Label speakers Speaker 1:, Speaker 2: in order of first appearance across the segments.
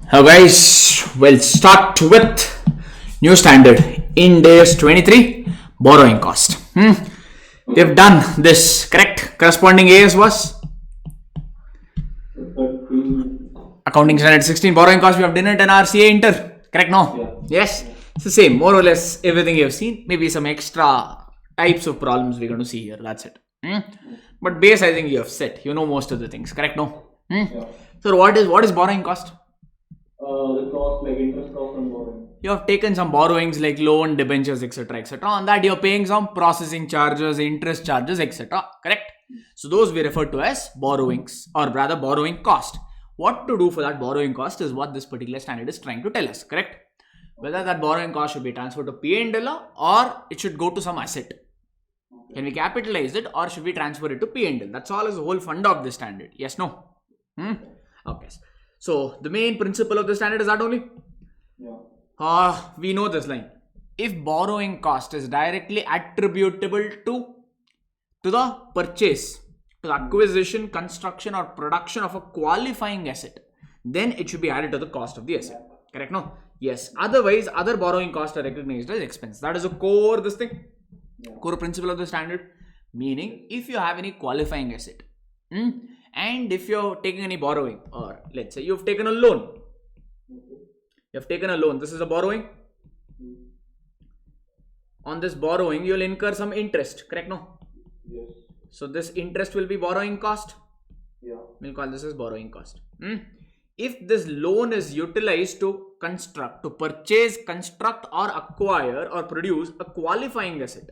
Speaker 1: Hello guys, we'll start with new standard Ind AS 23 borrowing cost. We've done this, correct? Corresponding AS was accounting standard 16 borrowing cost. We have done it in RCA Inter, correct? No? Yes, it's the same, more or less everything you have seen. Maybe some extra types of problems we're going to see here. That's it. But base, I think you have set. You know most of the things, correct? No? So what is borrowing cost?
Speaker 2: The cost, like interest cost on borrowing.
Speaker 1: You have taken some borrowings like loan, debentures, etc. etc. On that, you're paying some processing charges, interest charges, etc. Correct? So those we refer to as borrowings, or rather borrowing cost. What to do for that borrowing cost is what this particular standard is trying to tell us. Correct? Whether that borrowing cost should be transferred to P&L or it should go to some asset. Can we capitalize it or should we transfer it to P&L? That's all is the whole fund of this standard. Yes, no? Okay. So the main principle of the standard is that only. We know this line. If borrowing cost is directly attributable to the purchase, to the acquisition, construction or production of a qualifying asset, then it should be added to the cost of the asset. Correct? No? Yes. Otherwise, other borrowing costs are recognized as expense. That is a core core principle of the standard. Meaning, if you have any qualifying asset, and if you're taking any borrowing, or let's say you've taken a loan. You have taken a loan. This is a borrowing. On this borrowing, you'll incur some interest. Correct? No?
Speaker 2: Yes.
Speaker 1: So this interest will be borrowing cost.
Speaker 2: Yeah.
Speaker 1: We'll call this as borrowing cost. If this loan is utilized to construct, to purchase, construct or acquire or produce a qualifying asset.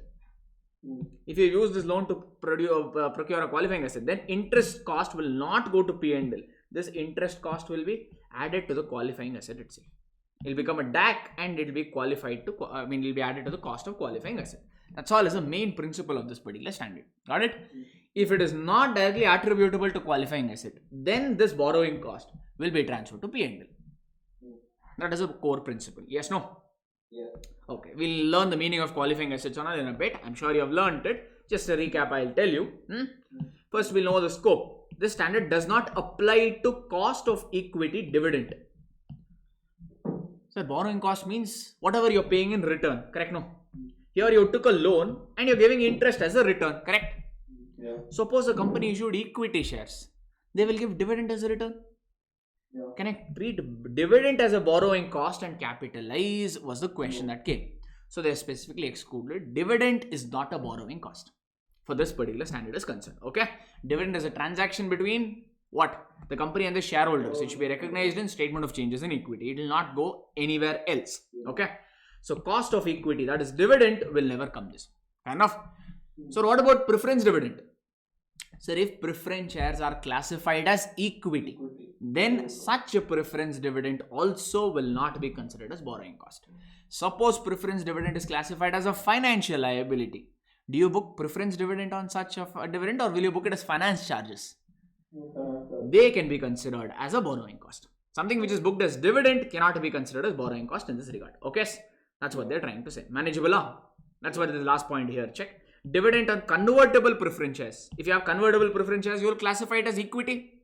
Speaker 1: If you use this loan to procure a qualifying asset, then interest cost will not go to P&L. This interest cost will be added to the qualifying asset itself. It will become a DAC and it will be qualified to, it will be added to the cost of qualifying asset. That's all is the main principle of this particular standard. Got it? If it is not directly attributable to qualifying asset, then this borrowing cost will be transferred to P&L. That is a core principle. Yes, no?
Speaker 2: Yeah.
Speaker 1: Okay, we'll learn the meaning of qualifying assets on it in a bit. I'm sure you have learned it. Just a recap, I'll tell you. First, we'll know the scope. This standard does not apply to cost of equity dividend. So, borrowing cost means whatever you're paying in return. Correct? No? Here you took a loan and you're giving interest as a return. Correct?
Speaker 2: Yeah.
Speaker 1: Suppose a company issued equity shares. They will give dividend as a return.
Speaker 2: Yeah.
Speaker 1: Can I treat dividend as a borrowing cost and capitalize was the question that came. So they specifically excluded dividend is not a borrowing cost for this particular standard is concerned. Okay, dividend is a transaction between what? The company and the shareholders. It should be recognized in statement of changes in equity. It will not go anywhere else. Okay, so cost of equity, that is dividend, will never come this. Fair enough. So what about preference dividend? So if preference shares are classified as equity, then such a preference dividend also will not be considered as borrowing cost. Suppose preference dividend is classified as a financial liability. Do you book preference dividend on such a dividend or will you book it as finance charges? They can be considered as a borrowing cost. Something which is booked as dividend cannot be considered as borrowing cost in this regard. Okay, that's what they're trying to say. Manageable. That's what is the last point here. Check. Dividend on convertible preference shares. If you have convertible preference shares, you will classify it as equity.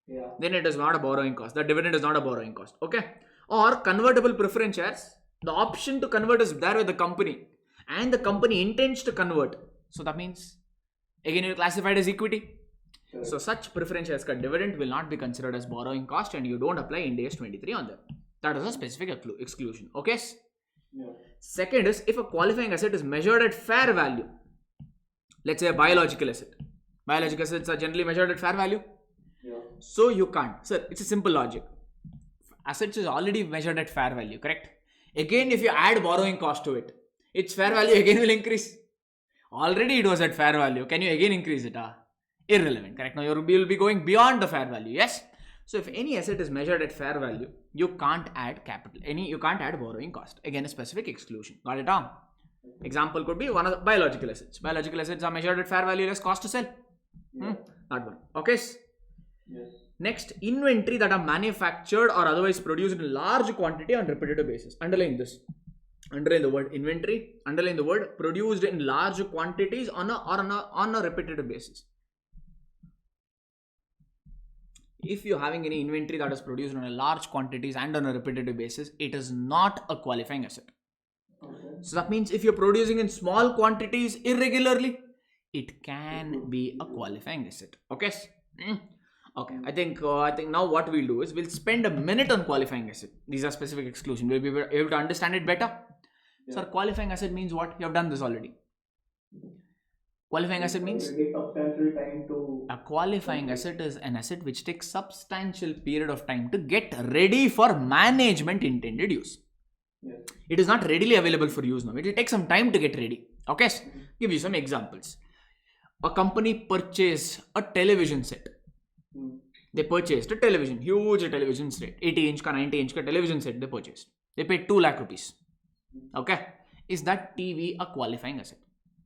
Speaker 2: Yeah.
Speaker 1: Then it is not a borrowing cost. The dividend is not a borrowing cost. Okay. Or convertible preference shares. The option to convert is there with the company. And the company intends to convert. So that means, again, you classify it as equity.
Speaker 2: Sure.
Speaker 1: So such preference shares dividend will not be considered as borrowing cost and you don't apply Ind AS 23 on them. That is a specific exclusion. Okay.
Speaker 2: Yeah.
Speaker 1: Second is if a qualifying asset is measured at fair value. Let's say a biological asset. Biological assets are generally measured at fair value.
Speaker 2: Yeah.
Speaker 1: So you can't. Sir, it's a simple logic. Assets is already measured at fair value, correct? Again, if you add borrowing cost to it, its fair value again will increase. Already it was at fair value. Can you again increase it? Irrelevant, correct? Now you will be going beyond the fair value, yes? So if any asset is measured at fair value, you can't add capital. You can't add borrowing cost. Again, a specific exclusion. Got it down? Example could be one of the biological assets. Biological assets are measured at fair value less cost to sell. Not one. Okay.
Speaker 2: Yes.
Speaker 1: Next, inventory that are manufactured or otherwise produced in large quantity on repetitive basis. Underline this. Underline the word inventory. Underline the word produced in large quantities on a repetitive basis. if you're having any inventory that is produced on a large quantities and on a repetitive basis, it is not a qualifying asset.
Speaker 2: Okay.
Speaker 1: So that means if you're producing in small quantities irregularly, it can be a qualifying asset. Okay. Okay. I think now what we'll do is we'll spend a minute on qualifying asset. These are specific exclusion. We'll be able to understand it better.
Speaker 2: Yeah.
Speaker 1: Sir, qualifying asset means what? You have done this already. Qualifying asset means
Speaker 2: It takes substantial time to.
Speaker 1: a qualifying asset is an asset which takes substantial period of time to get ready for management intended use.
Speaker 2: Yes.
Speaker 1: It is not readily available for use now. It will take some time to get ready. Okay, give you some examples. A company purchased a television set. They purchased a television, huge television set, 80 inch ka 90 inch ka television set they purchased. They paid 2 lakh rupees. Okay, is that TV a qualifying asset?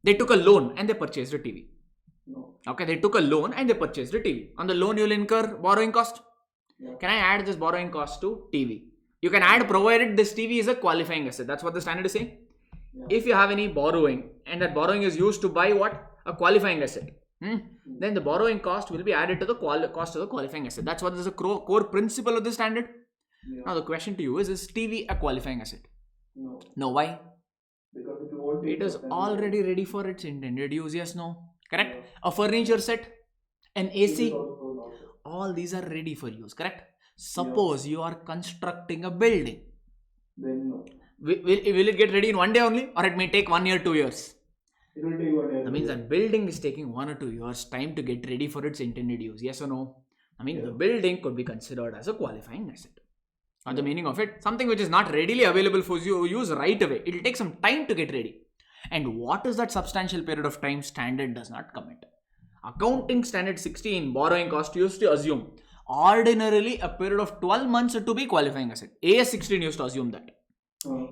Speaker 1: They took a loan and they purchased a TV.
Speaker 2: No.
Speaker 1: Okay, they took a loan and they purchased a TV. On the loan, you'll incur borrowing cost.
Speaker 2: Yeah.
Speaker 1: Can I add this borrowing cost to TV? You can add provided this TV is a qualifying asset. That's what the standard is saying.
Speaker 2: Yeah.
Speaker 1: If you have any borrowing and that borrowing is used to buy what? A qualifying asset. Then the borrowing cost will be added to the cost of the qualifying asset. That's what is the core principle of the standard.
Speaker 2: Yeah.
Speaker 1: Now the question to you is TV a qualifying asset?
Speaker 2: No.
Speaker 1: No, why?
Speaker 2: Because if you want
Speaker 1: It is
Speaker 2: substantial
Speaker 1: already ready for its intended use. Yes, no? Correct?
Speaker 2: Yeah.
Speaker 1: A furniture set, an
Speaker 2: It is
Speaker 1: AC,
Speaker 2: also not.
Speaker 1: all these are ready for use. Correct? Suppose you are constructing a building.
Speaker 2: Then no.
Speaker 1: Will it get ready in one day only, or it may take 1 year, 2 years?
Speaker 2: It will take 1 year.
Speaker 1: That means that building is taking 1 or 2 years time to get ready for its intended use. Yes or no? I mean, the building could be considered as a qualifying asset. Or the meaning of it, something which is not readily available for you use right away. It will take some time to get ready. And what is that substantial period of time? Standard does not comment. Accounting standard 16 borrowing cost used to assume ordinarily a period of 12 months to be qualifying asset. AS 16 used to assume that.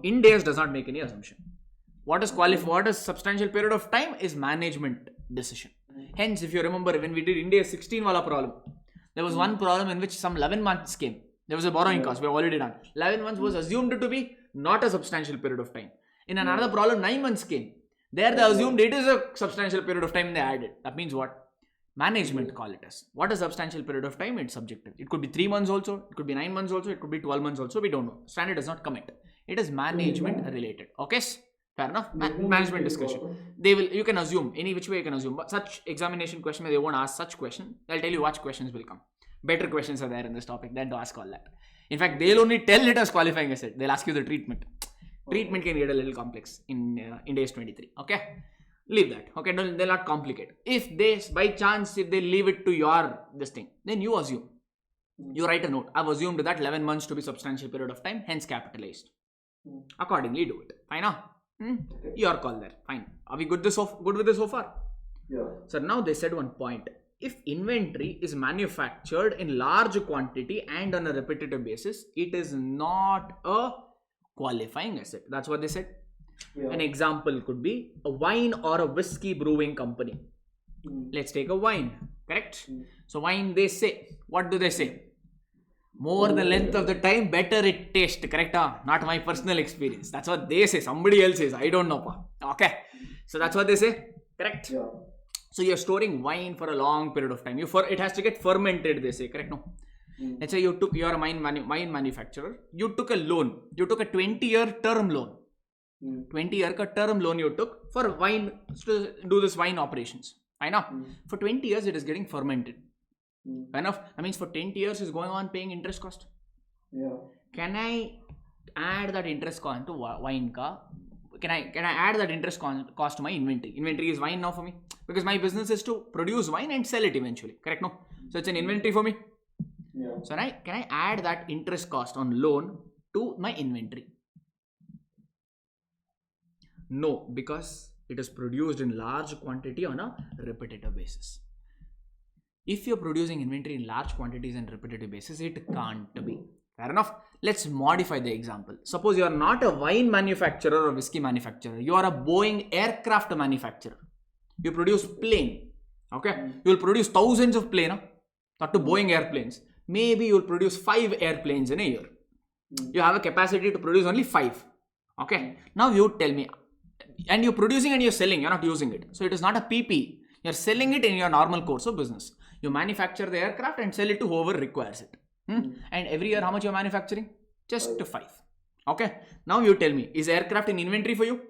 Speaker 1: Ind AS does not make any assumption. What is substantial period of time is management decision. Hence, if you remember when we did Ind AS 16 wala problem, there was one problem in which some 11 months came. There was a borrowing cost. We have already done. 11 months was assumed to be not a substantial period of time. In another problem, 9 months came. There they assumed it is a substantial period of time they added. That means what? Management call it as. What is substantial period of time? It's subjective. It could be 3 months also. It could be 9 months also. It could be 12 months also. We don't know. Standard does not comment. It is management related. Okay? Fair enough? Management discussion. You can assume. Any which way you can assume. But such examination question, they won't ask such question. They'll tell you what questions will come. Better questions are there in this topic than to ask all that. In fact, they'll only tell it as qualifying asset. They'll ask you the treatment. Treatment can get a little complex in Ind AS 23. Okay? Leave that. Okay? They'll not complicate. If they, by chance, if they leave it to your this thing, then you assume. You write a note. I've assumed that 11 months to be substantial period of time, hence capitalized. Accordingly, do it. Fine, huh? Your call there. Fine. Are we good with this so far?
Speaker 2: Yeah.
Speaker 1: So now they said one point. If inventory is manufactured in large quantity and on a repetitive basis, it is not a qualifying asset. That's what they said.
Speaker 2: Yeah.
Speaker 1: An example could be a wine or a whiskey brewing company. Let's take a wine. Correct? So wine, they say, what do they say? More the length of the time, better it tastes. Correct? Not my personal experience. That's what they say. Somebody else says. I don't know. Okay. So that's what they say. Correct?
Speaker 2: Yeah.
Speaker 1: So you're storing wine for a long period of time. It has to get fermented, they say. Correct? No. Let's say you're a wine manufacturer. You took a loan. You took a 20-year term loan. 20-year term loan you took for wine to do this wine operations. I know. For 20 years it is getting fermented. Enough. That means for 10 years is going on paying interest cost.
Speaker 2: Yeah.
Speaker 1: Can I add that interest cost to wine ka? Can I add that interest cost to my inventory? Inventory is wine now for me because my business is to produce wine and sell it eventually. Correct? No. So it's an inventory for me.
Speaker 2: Yeah.
Speaker 1: So can I add that interest cost on loan to my inventory? No, because it is produced in large quantity on a repetitive basis. If you're producing inventory in large quantities and repetitive basis, it can't be. Fair enough. Let's modify the example. Suppose you are not a wine manufacturer or whiskey manufacturer. You are a Boeing aircraft manufacturer. You produce plane. Okay. You will produce thousands of planes. Not to Boeing airplanes. Maybe you will produce 5 airplanes in a year. You have a capacity to produce only 5. Okay. Now you tell me. And you're producing and you're selling. You're not using it. So it is not a PP. You're selling it in your normal course of business. You manufacture the aircraft and sell it to whoever requires it. And every year, how much you're manufacturing? Just 5. Okay. Now you tell me, is aircraft in inventory for you?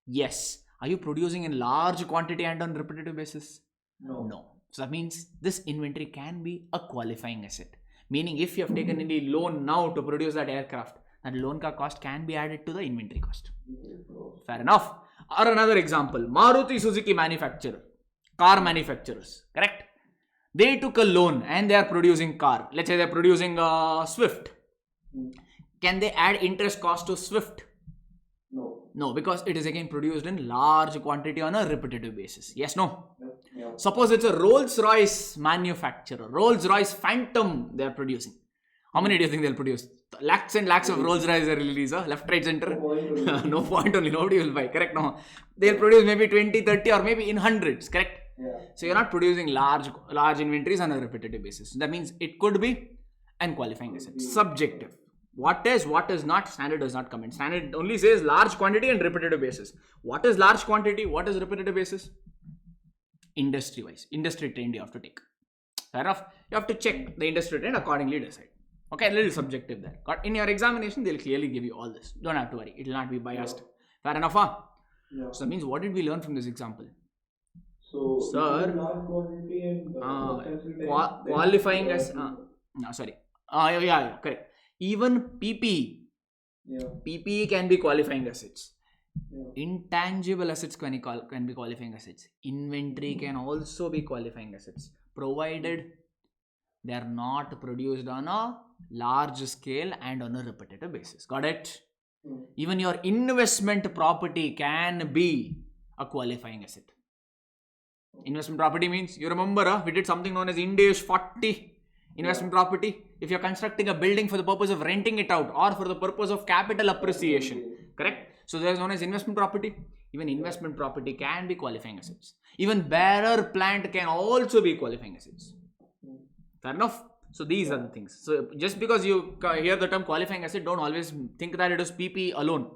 Speaker 1: Yes. Are you producing in large quantity and on repetitive basis? No. So that means this inventory can be a qualifying asset. Meaning if you have taken any loan now to produce that aircraft, that loan ka cost can be added to the inventory cost. Fair enough. Or another example, Maruti Suzuki manufacturer, car manufacturers, correct? They took a loan and they are producing car. Let's say they are producing Swift. Can they add interest cost to Swift? No, because it is again produced in large quantity on a repetitive basis. Yes, no? Suppose it's a Rolls-Royce manufacturer, Rolls-Royce Phantom they are producing. How many do you think they'll produce? Lakhs and lakhs of Rolls-Royce they release, left, right, center. No point only, nobody will buy, correct? No, they'll produce maybe 20, 30 or maybe in hundreds, correct? So you're not producing large inventories on a repetitive basis. That means it could be an qualifying asset. Subjective. What is not, standard does not comment. Standard only says large quantity and repetitive basis. What is large quantity? What is repetitive basis? Industry wise, industry trend you have to take. Fair enough. You have to check the industry trend, accordingly decide. Okay, a little subjective there. But in your examination, they'll clearly give you all this. Don't have to worry. It will not be biased. Fair enough, huh? So that means what did we learn from this example?
Speaker 2: So,
Speaker 1: sir,
Speaker 2: large quantity and
Speaker 1: qualifying as correct. Even PPE. PPE can be qualifying assets. Intangible assets can be qualifying assets. Inventory can also be qualifying assets, provided they are not produced on a large scale and on a repetitive basis. Got it? Even your investment property can be a qualifying asset. Investment property means, you remember, we did something known as Ind AS 40 investment property. If you're constructing a building for the purpose of renting it out or for the purpose of capital appreciation, correct? So there is known as investment property. Even investment property can be qualifying assets. Even bearer plant can also be qualifying assets. Fair enough? So these are the things. So just because you hear the term qualifying asset, don't always think that it is PP alone.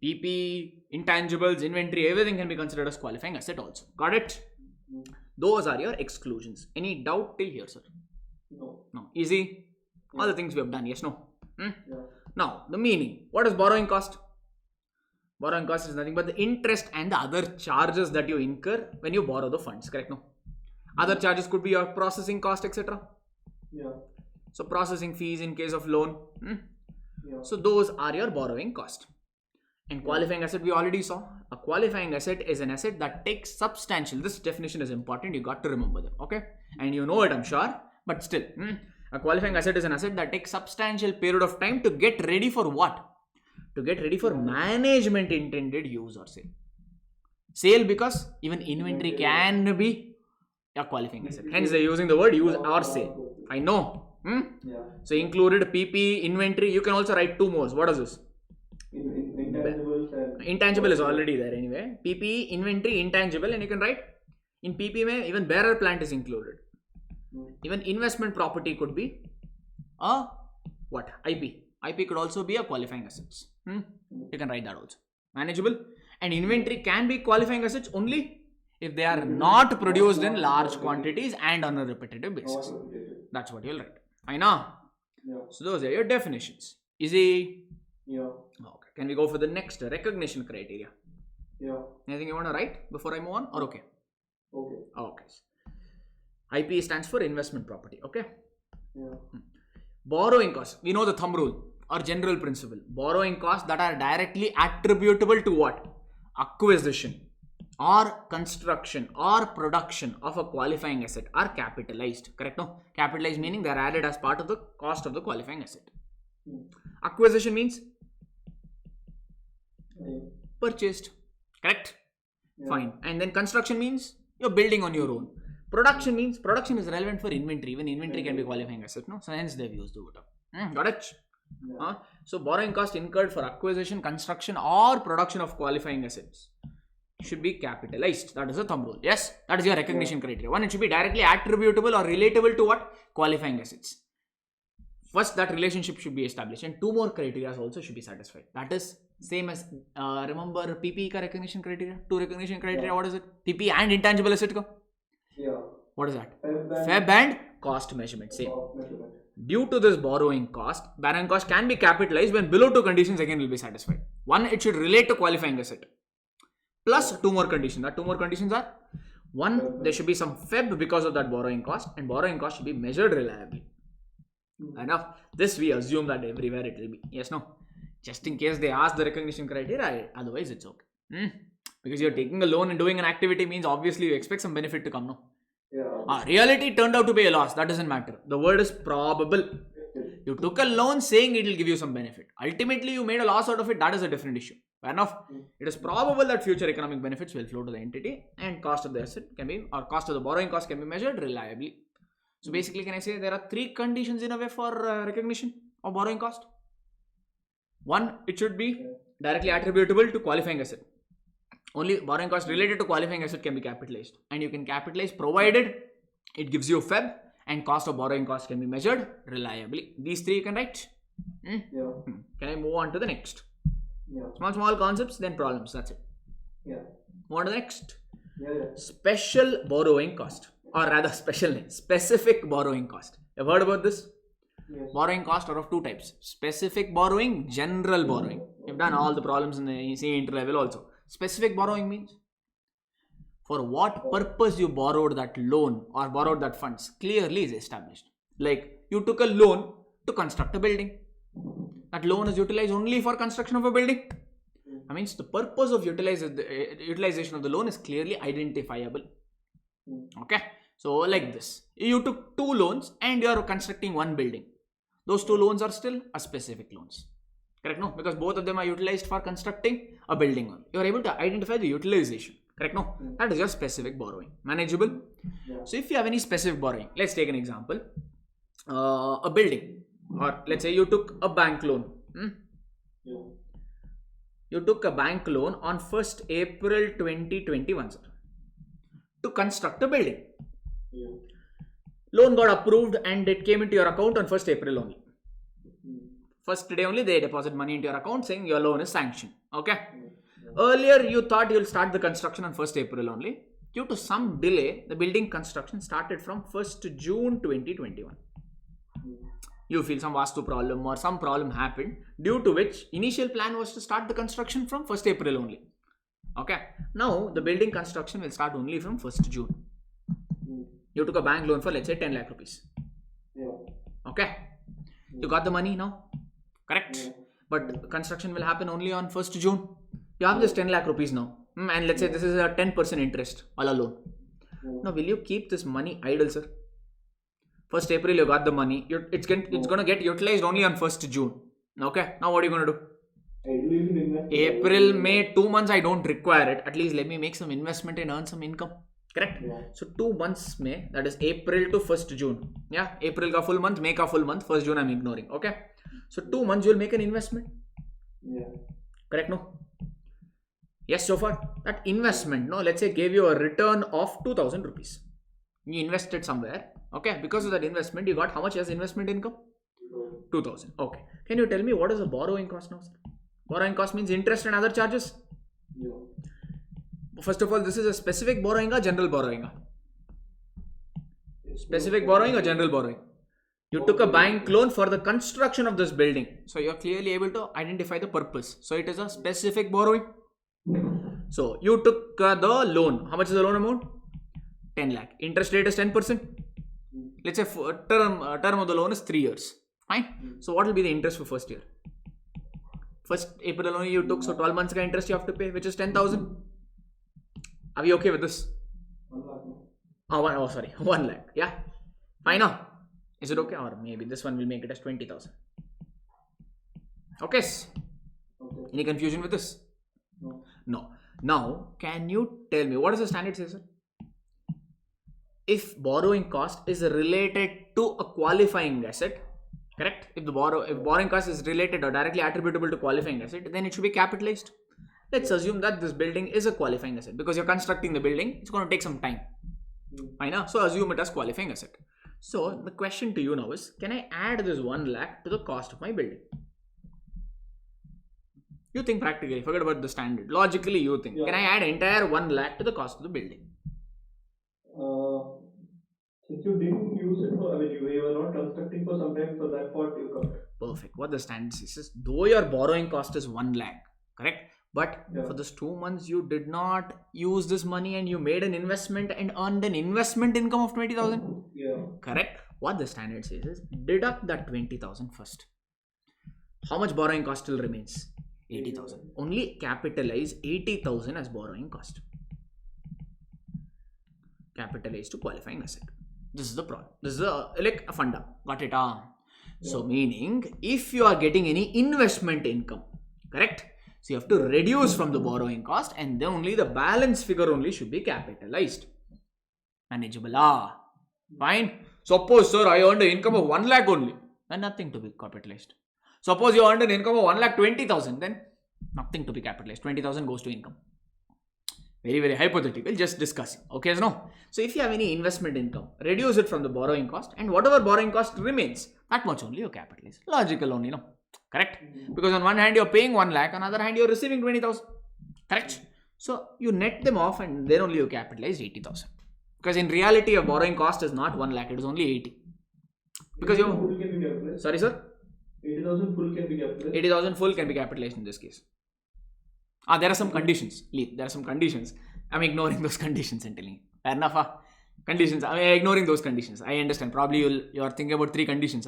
Speaker 1: PP, intangibles, inventory, everything can be considered as qualifying asset also. Got it? Those are your exclusions. Any doubt till here, sir? No. Easy? All the things we have done. Yes, no? Now, the meaning. What is borrowing cost? Borrowing cost is nothing but the interest and the other charges that you incur when you borrow the funds. Correct? No? Other charges could be your processing cost, etc. So processing fees in case of loan. So those are your borrowing cost. And qualifying asset we already saw. A qualifying asset is an asset that takes substantial. This definition is important. You got to remember them. Okay? And you know it, I'm sure. But still, a qualifying asset is an asset that takes substantial period of time to get ready for what? To get ready for management intended use or sale. Sale, because even inventory can be a qualifying asset. Hence they're using the word use or sale. I know. So included PP, inventory. You can also write 2 more. What is this? Intangible is already there anyway. PP, inventory, intangible, and you can write in PP mein even bearer plant is included. Even investment property could be a what? IP. IP could also be a qualifying assets. You can write that also. Manageable. And inventory can be qualifying assets only if they are not produced in large quantities and on a repetitive basis. That's what you'll write. Fine now. So those are your definitions. Easy? Okay. Can we go for the next recognition criteria? Anything you want to write before I move on, or okay? Okay. IP stands for investment property. Okay. Borrowing costs. We know the thumb rule or general principle. Borrowing costs that are directly attributable to what? Acquisition or construction or production of a qualifying asset are capitalized. Correct? No? Capitalized meaning they are added as part of the cost of the qualifying asset. Acquisition means purchased. Correct? Fine. And then construction means you're building on your own. Production means production is relevant for inventory. Even inventory can be qualifying asset. No? So hence they've used the word. Got it? So borrowing cost incurred for acquisition, construction or production of qualifying assets should be capitalized. That is a thumb rule. Yes? That is your recognition criteria. One, it should be directly attributable or relatable to what? Qualifying assets. First, that relationship should be established. And 2 more criteria also should be satisfied. That is same as, remember PPE ka recognition criteria? 2 recognition criteria, what is it? PPE and intangible asset ka? What is that?
Speaker 2: Feb
Speaker 1: Feb and cost measurement. Same.
Speaker 2: cost measurement.
Speaker 1: Due to this borrowing cost can be capitalized when below two conditions again will be satisfied. One, it should relate to qualifying asset. Plus two more conditions. That two more conditions are: one, there should be some Feb because of that borrowing cost, and borrowing cost should be measured reliably. Enough. This we assume that everywhere it will be. Yes, no. Just in case they ask the recognition criteria, otherwise it's okay. Because you're taking a loan and doing an activity means obviously you expect some benefit to come, no?
Speaker 2: Yeah.
Speaker 1: Reality turned out to be a loss. That doesn't matter. The word is probable. You took a loan saying it will give you some benefit. Ultimately, you made a loss out of it. That is a different issue. Fair enough. It is probable that future economic benefits will flow to the entity, and cost of the asset can be, or cost of the borrowing cost can be measured reliably. So basically, can I say there are three conditions in a way for recognition of borrowing cost? One, it should be directly attributable to qualifying asset. Only borrowing cost related to qualifying asset can be capitalized, and you can capitalize provided it gives you Feb, and cost of borrowing cost can be measured reliably. These three you can write.
Speaker 2: Yeah.
Speaker 1: Can I move on to the next?
Speaker 2: Yeah.
Speaker 1: Small concepts, then problems. That's it.
Speaker 2: Yeah.
Speaker 1: Move on to the next.
Speaker 2: Yeah.
Speaker 1: Special borrowing cost, or rather special name, specific borrowing cost. You've heard about this?
Speaker 2: Yes.
Speaker 1: Borrowing cost are of two types: specific borrowing, general borrowing. You've done all the problems in the CA interlevel also. Specific borrowing means for what purpose you borrowed that loan or borrowed that funds clearly is established. Like you took a loan to construct a building. That loan is utilized only for construction of a building. That means the purpose of utilization of the loan is clearly identifiable. Okay. So like this, you took two loans and you are constructing one building. Those two loans are still a specific loans. Correct? No? Because both of them are utilized for constructing a building. You are able to identify the utilization. Correct? No? That is your specific borrowing. Manageable?
Speaker 2: Yeah.
Speaker 1: So if you have any specific borrowing, let's take an example. A building, or let's say you took a bank loan.
Speaker 2: Yeah.
Speaker 1: You took a bank loan on 1st April 2021, sir, to construct a building.
Speaker 2: Yeah.
Speaker 1: Loan got approved and it came into your account on 1st April only. First day only they deposit money into your account saying your loan is sanctioned. Okay. Earlier you thought you'll start the construction on 1st April only. Due to some delay, the building construction started from 1st June 2021. You feel some vastu problem or some problem happened, due to which initial plan was to start the construction from 1st April only. Okay. Now the building construction will start only from 1st June. You took a bank loan for, let's say, 10 lakh rupees.
Speaker 2: Yeah.
Speaker 1: Okay. You got the money now. Correct.
Speaker 2: Yeah.
Speaker 1: But construction will happen only on 1st June. You have this 10 lakh rupees now. And let's say this is a 10% interest all alone. Now will you keep this money idle, sir? 1st April you got the money. It's going to get utilized only on 1st June. Okay. Now what are you going to do? April, May, 2 months I don't require it. At least let me make some investment and earn some income. Correct?
Speaker 2: Yeah.
Speaker 1: So 2 months May, that is April to 1st June. Yeah. April ka full month, May ka full month, 1st June I'm ignoring. Okay. So 2 months you will make an investment.
Speaker 2: Yeah.
Speaker 1: Correct? No? Yes, so far. That investment, no, let's say gave you a return of 2000 rupees. You invested somewhere. Okay. Because of that investment, you got how much as investment income? 2000. Okay. Can you tell me what is the borrowing cost now, sir? Borrowing cost means interest and other charges.
Speaker 2: Yeah.
Speaker 1: First of all, this is a specific borrowing or general borrowing? Specific borrowing or general borrowing? You took a bank loan for the construction of this building. So you are clearly able to identify the purpose. So it is a specific borrowing. So you took the loan. How much is the loan amount? 10 lakh. Interest rate is 10%. Let's say term of the loan is 3 years. Fine. So what will be the interest for first year? 1st April only you took, so 12 months ka interest you have to pay, which is 10,000. Are we okay with this?
Speaker 2: 1 lakh.
Speaker 1: Sorry, 1 lakh. Yeah. Fine now. Is it okay? Or maybe this one will make it as 20,000. Okay.
Speaker 2: Okay.
Speaker 1: Any confusion with this?
Speaker 2: No.
Speaker 1: No. Now, can you tell me what does the standard say, sir? If borrowing cost is related to a qualifying asset, correct? If borrowing cost is related or directly attributable to qualifying asset, then it should be capitalized. Let's assume that this building is a qualifying asset because you're constructing the building. It's going to take some time. I know. So assume it as qualifying asset. So the question to you now is, can I add this 1 lakh to the cost of my building? You think practically, forget about the standard. Logically, you think,
Speaker 2: Yeah.
Speaker 1: can I add entire 1 lakh to the cost of the building?
Speaker 2: If you didn't use it for, I mean, you were not constructing for some time, for that part you covered.
Speaker 1: Perfect. What the standard says is, though your borrowing cost is 1 lakh, correct? But
Speaker 2: Yeah.
Speaker 1: for those 2 months, you did not use this money and you made an investment and earned an investment income of 20,000.
Speaker 2: Yeah.
Speaker 1: Correct? What the standard says is, deduct that 20,000 first. How much borrowing cost still remains? 80,000. Only capitalize 80,000 as borrowing cost. Capitalize to qualifying asset. This is the problem. This is like a funda. Got it? So meaning, if you are getting any investment income, correct? So you have to reduce from the borrowing cost, and then only the balance figure only should be capitalized. Manageable. Fine. Suppose, sir, I earned an income of 1 lakh only, then nothing to be capitalized. Suppose you earned an income of 1,20,000, then nothing to be capitalized. 20,000 goes to income. Very, very hypothetical, just discussing. Okay, no? So if you have any investment income, reduce it from the borrowing cost, and whatever borrowing cost remains, that much only you capitalize. Logical only, no? Correct? Because on one hand you're paying 1 lakh, on the other hand you're receiving 20,000. Correct? So you net them off and then only you capitalize 80,000. Because in reality your borrowing cost is not 1 lakh, it is only 80. Because
Speaker 2: full can be capitalized.
Speaker 1: Sorry, sir?
Speaker 2: 80,000 full can be capitalized.
Speaker 1: 80,000 full can be capitalized in this case. There are some conditions. There are some conditions. I'm ignoring those conditions and telling you. Fair enough. Conditions. I'm ignoring those conditions. I understand. Probably you're thinking about 3 conditions.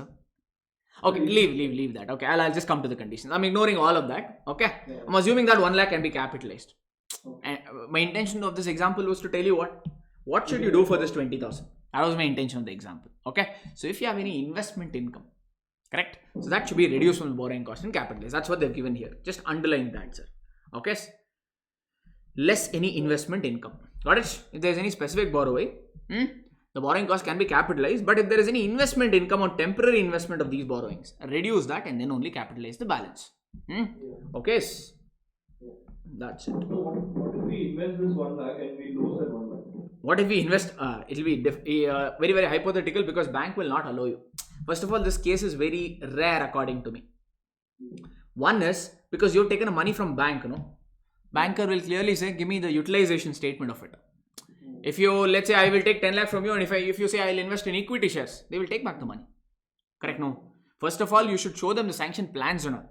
Speaker 1: Okay, leave that. Okay, I'll just come to the conditions. I'm ignoring all of that. Okay,
Speaker 2: Yeah.
Speaker 1: I'm assuming that 1 lakh can be capitalized.
Speaker 2: Okay.
Speaker 1: And my intention of this example was to tell you what should you do for this 20,000. That was my intention of the example. Okay, so if you have any investment income, correct? So that should be reduced from the borrowing cost and capitalized. That's what they've given here. Just underline that, sir. Okay, less any investment income. Got it? If there's any specific borrowing, the borrowing cost can be capitalized, but if there is any investment income or temporary investment of these borrowings, reduce that and then only capitalize the balance. Okay, that's it.
Speaker 2: So what if we invest this 1 lakh and we lose that 1 lakh?
Speaker 1: What if we invest? It will be very, very hypothetical because bank will not allow you. First of all, this case is very rare according to me. One is because you've taken money from bank, no? Banker will clearly say, give me the utilization statement of it. If you, let's say I will take 10 lakh from you, and if you say I'll invest in equity shares, they will take back the money. Correct? No. First of all, you should show them the sanction plans or not.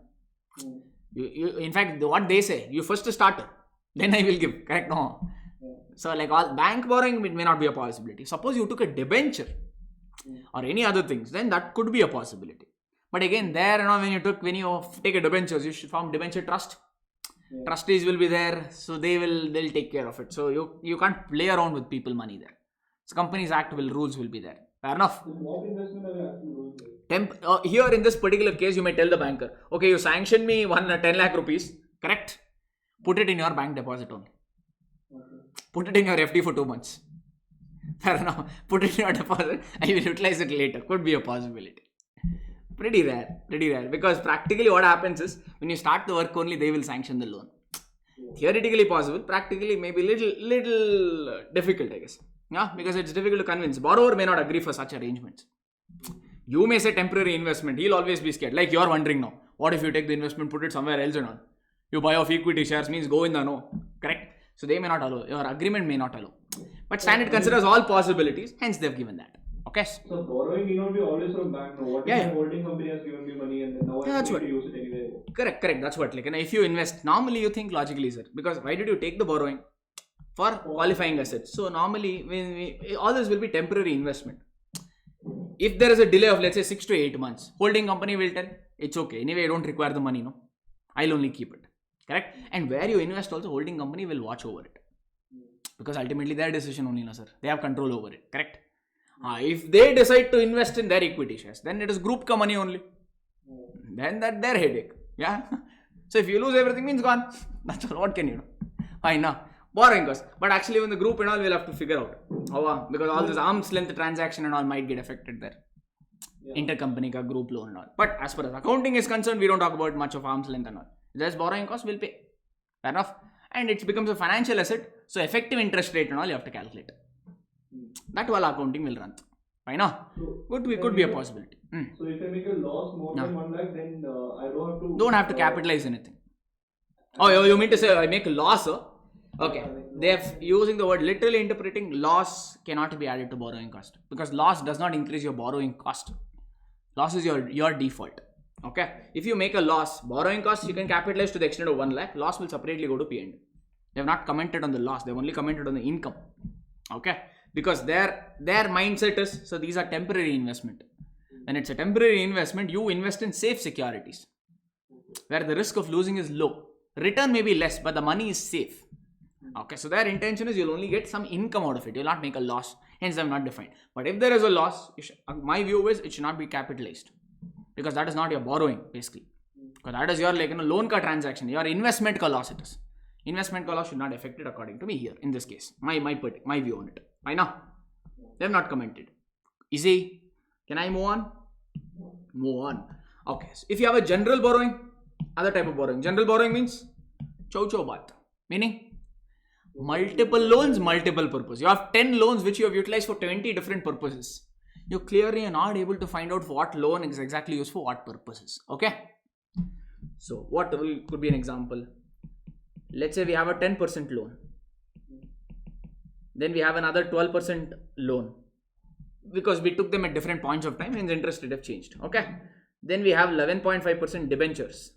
Speaker 1: In fact, what they say, you first start, then I will give. Correct? No. So like all bank borrowing, it may not be a possibility. Suppose you took a debenture or any other things, then that could be a possibility. But again, there, when you take a debenture, you should form debenture trust. Trustees will be there, so they'll take care of it. So you can't play around with people money there. So Companies Act rules will be there. Fair enough.
Speaker 2: What investment are we actually doing?
Speaker 1: Here in this particular case, you may tell the banker, okay, you sanction me 10 lakh rupees, correct? Put it in your bank deposit only.
Speaker 2: Okay.
Speaker 1: Put it in your FD for 2 months. Fair enough. Put it in your deposit. I will utilize it later. Could be a possibility. Pretty rare. Because practically what happens is, when you start the work only, they will sanction the loan. Theoretically possible, practically maybe little difficult, I guess. Yeah, because it's difficult to convince. Borrower may not agree for such arrangements. You may say temporary investment. He'll always be scared. Like you're wondering now, what if you take the investment, put it somewhere else and all? You buy off equity shares means go in the no. Correct? So they may not allow. Your agreement may not allow. But standard considers all possibilities. Hence they've given that. Okay.
Speaker 2: So borrowing may not be always from bank. No, what if my holding company has given me money and then now I need to use it anyway?
Speaker 1: Correct. That's what. Like, if you invest, normally you think logically, sir. Because why did you take the borrowing? For qualifying assets. So normally, all this will be temporary investment. If there is a delay of let's say 6 to 8 months, holding company will tell, it's okay. Anyway, I don't require the money, no. I'll only keep it. Correct? And where you invest also, holding company will watch over it. Because ultimately their decision only, no, sir. They have control over it. Correct? If they decide to invest in their equity shares, then it is group ka money only. Then that's their headache. Yeah. So if you lose everything, means gone. That's all. What can you do? Fine, now. Borrowing cost. But actually, even the group and all, we'll have to figure out how, because all this arm's length transaction and all might get affected there. Intercompany ka group loan and all. But as far as accounting is concerned, we don't talk about much of arm's length and all. Just borrowing cost, we'll pay. Fair enough. And it becomes a financial asset. So effective interest rate and all you have to calculate. That all accounting will run. Fine, now. Could be a possibility.
Speaker 2: So if I make a loss more than 1 lakh, then I don't have to.
Speaker 1: Don't have to capitalize anything. Oh, you mean to say I make a loss, Okay, they are using the word literally interpreting loss cannot be added to borrowing cost because loss does not increase your borrowing cost. Loss is your default. Okay, if you make a loss, borrowing cost you can capitalize to the extent of 1 lakh, loss will separately go to P&L. They have not commented on the loss, they have only commented on the income. Okay, because their mindset is, so these are temporary investment. When it's a temporary investment, you invest in safe securities where the risk of losing is low. Return may be less, but the money is safe. Okay, so their intention is you'll only get some income out of it. You'll not make a loss. Hence, they have not defined. But if there is a loss, my view is it should not be capitalized because that is not your borrowing basically. Because that is your loan ka transaction. Your investment ka loss it is. Investment ka loss should not affect it according to me here in this case. My view on it. I know. They have not commented. Easy. Can I move on? Move on. Okay. So if you have a general borrowing, other type of borrowing. General borrowing means chow baat. Meaning multiple loans, multiple purpose. You have 10 loans which you have utilized for 20 different purposes. You clearly are not able to find out what loan is exactly used for what purposes. Okay. So what could be an example? Let's say we have a 10% loan. Then we have another 12% loan. Because we took them at different points of time and the interest rate have changed. Okay. Then we have 11.5% debentures.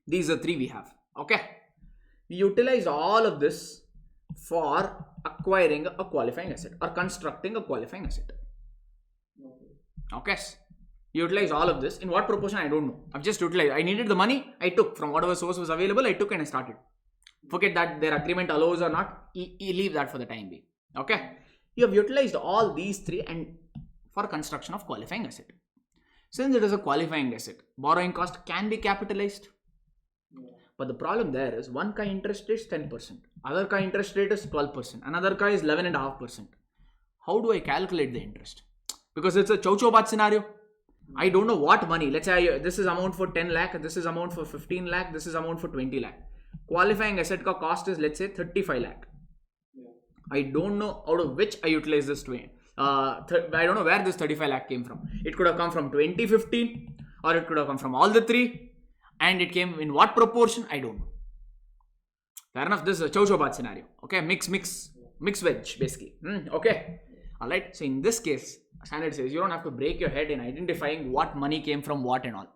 Speaker 1: These are 3 we have. Okay. We utilize all of this for acquiring a qualifying asset or constructing a qualifying asset. Okay. Utilize all of this. In what proportion, I don't know. I've just utilized. I needed the money. I took from whatever source was available. I took and I started. Forget that their agreement allows or not. Leave that for the time being. Okay. You have utilized all these 3 and for construction of qualifying asset. Since it is a qualifying asset, borrowing cost can be capitalized. But the problem there is one ka interest rate is 10%, other ka interest rate is 12%, another ka is 11.5%. How do I calculate the interest? Because it's a chow-chow-bat scenario. I don't know what money. Let's say this is amount for 10 lakh, this is amount for 15 lakh, this is amount for 20 lakh. Qualifying asset ka cost is let's say 35 lakh. I don't know out of which I utilize this to I don't know where this 35 lakh came from. It could have come from 2015 or it could have come from all the 3. And it came in what proportion? I don't know. Fair enough. This is a chow-chow-bat scenario. Okay. Mix veg basically. Okay. Alright. So in this case, standard says you don't have to break your head in identifying what money came from what and all.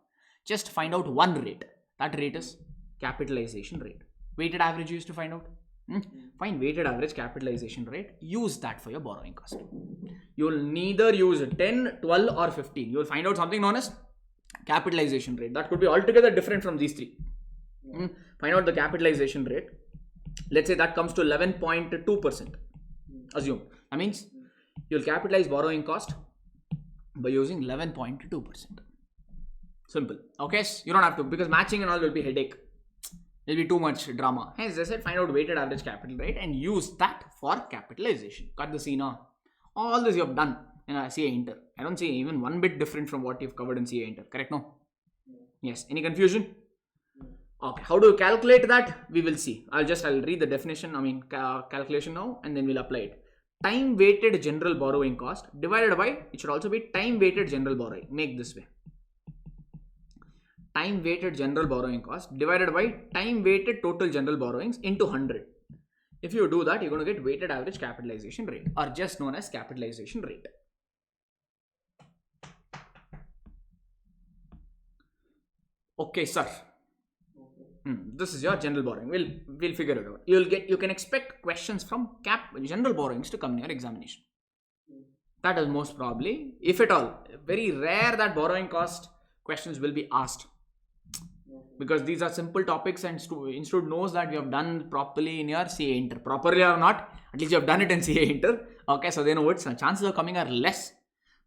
Speaker 1: Just find out one rate. That rate is capitalization rate. Weighted average you used to find out. Find weighted average capitalization rate. Use that for your borrowing cost. You will neither use 10, 12 or 15. You will find out something known as capitalization rate. That could be altogether different from these 3. Find out the capitalization rate. Let's say that comes to 11.2%. Assume. That means you'll capitalize borrowing cost by using 11.2%. Simple. Okay. You don't have to, because matching and all will be headache. Will be too much drama. Hence I said find out weighted average capital rate and use that for capitalization. Cut the scene now. All this you have done in CA Inter. I don't see even one bit different from what you've covered in CA Inter. Correct? No? Yes. Any confusion? Okay. How do you calculate that? We will see. I'll read the definition. Calculation now, and then we'll apply it. Time weighted general borrowing cost divided by, it should also be time weighted general borrowing. Make this way. Time weighted general borrowing cost divided by time weighted total general borrowings into 100. If you do that, you're going to get weighted average capitalization rate, or just known as capitalization rate. Okay, sir. This is your general borrowing. We'll figure it out. You can expect questions from general borrowings to come in your examination. That is most probably, if at all, very rare that borrowing cost questions will be asked. Because these are simple topics and institute knows that you have done properly in your CA Inter. Properly or not, at least you have done it in CA Inter. Okay, so they know what chances of coming are less.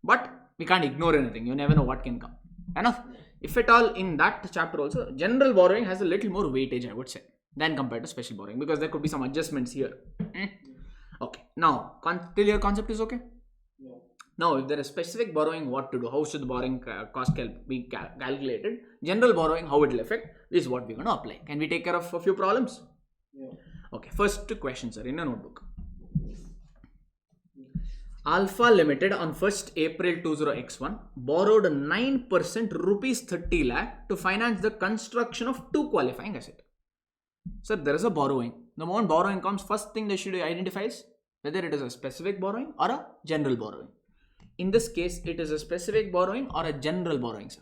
Speaker 1: But we can't ignore anything. You never know what can come. Enough. If at all in that chapter also, general borrowing has a little more weightage, I would say, than compared to special borrowing. Because there could be some adjustments here. Okay. Now, till your concept is okay? Now, if there is specific borrowing, what to do? How should the borrowing cost be calculated? General borrowing, how it will affect, is what we're going to apply. Can we take care of a few problems? Okay, first 2 questions are in a notebook. Alpha Limited on 1st April 20x1 borrowed 9% rupees 30 lakh to finance the construction of 2 qualifying assets. So, there is a borrowing. The moment borrowing comes, first thing they should identify is whether it is a specific borrowing or a general borrowing. In this case, it is a specific borrowing or a general borrowing, sir?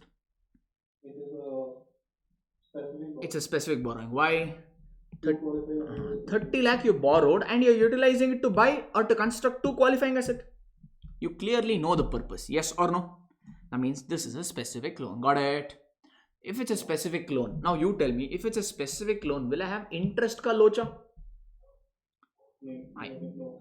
Speaker 2: It is a specific borrowing.
Speaker 1: It's a specific borrowing. Why? 30 lakh you borrowed and you're utilizing it to buy or to construct two qualifying asset. You clearly know the purpose, yes or no? That means this is a specific loan. Got it? If it's a specific loan, now you tell me, if it's a specific loan, will I have interest ka locha?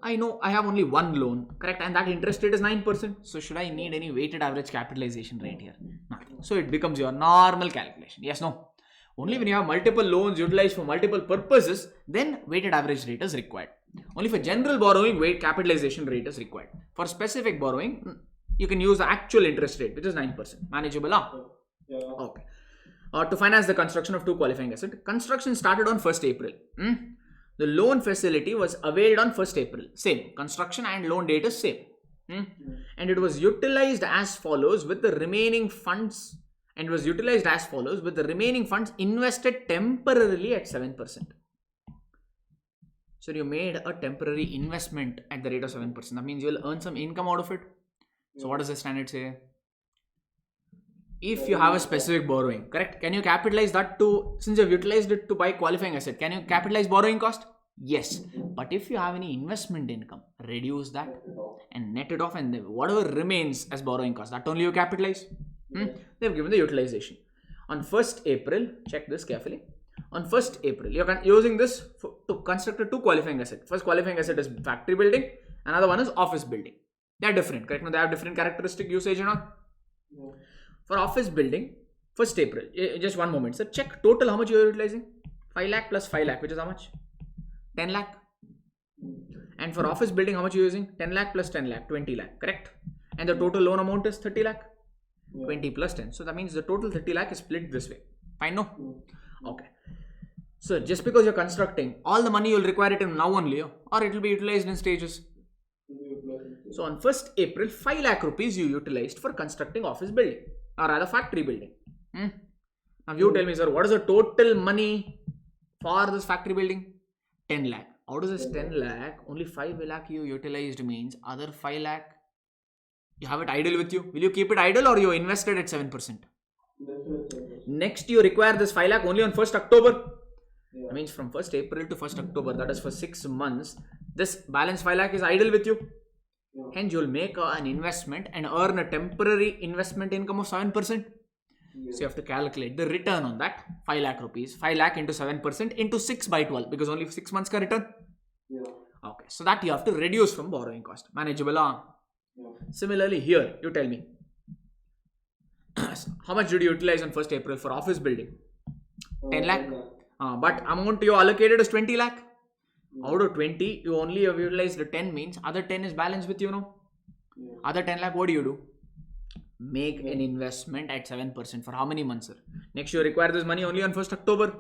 Speaker 1: I know I have only one loan, correct? And that interest rate is 9%. So should I need any weighted average capitalization rate here? No. So it becomes your normal calculation. Yes, no? Only when you have multiple loans utilized for multiple purposes, then weighted average rate is required. Only for general borrowing, weight capitalization rate is required. For specific borrowing, you can use the actual interest rate, which is 9%. Manageable, huh?
Speaker 2: Yeah.
Speaker 1: Okay. To finance the construction of two qualifying assets, construction started on 1st April. The loan facility was availed on 1st April. Same. Construction and loan date is same. And it was utilized as follows with the remaining funds. Invested temporarily at 7%. So you made a temporary investment at the rate of 7%. That means you will earn some income out of it. So what does the standard say? If you have a specific borrowing, correct? Can you capitalize that to, since you have utilized it to buy qualifying asset, can you capitalize borrowing cost? Yes. But if you have any investment income, reduce that and net it off, and whatever remains as borrowing cost, that only you capitalize. They've given the utilization. On 1st April, check this carefully. On 1st April, you're using this to construct a two qualifying asset. First qualifying asset is factory building, another one is office building. They are different, correct? Now they have different characteristic usage and all. For office building, 1st April, just one moment, sir. Check total how much you are utilizing. 5 lakh plus 5 lakh, which is how much? 10 lakh. And for office building, how much you are using? 10 lakh plus 10 lakh, 20 lakh, correct? And the total loan amount is 30 lakh. 20 plus 10. So that means the total 30 lakh is split this way. Fine, no? Okay. So just because you're constructing, all the money you'll require it in now only, or it will be utilized in stages. So on 1st April, 5 lakh rupees you utilized for constructing office building, or rather factory building. Now you tell me, sir, what is the total money for this factory building? 10 lakh. Out of this 10 lakh, only 5 lakh you utilized means other 5 lakh, you have it idle with you. Will you keep it idle or you invested at 7%? Next, you require this 5 lakh only on 1st October. That means from 1st April to 1st October, that is for 6 months, this balance 5 lakh is idle with you. Hence, you will make an investment and earn a temporary investment income of 7%. So you have to calculate the return on that 5 lakh rupees. 5 lakh into 7% into 6 by 12 because only 6 months ka return. Okay, so that you have to reduce from borrowing cost. Manageable. Similarly, here you tell me how much did you utilize on 1st April for office building? 10 lakh. But amount you allocated is 20 lakh. Out of 20, you only have utilized the 10 means other 10 is balanced with you now. Other 10 lakh, what do? Make an investment at 7% for how many months, sir? Next, you require this money only on 1st October.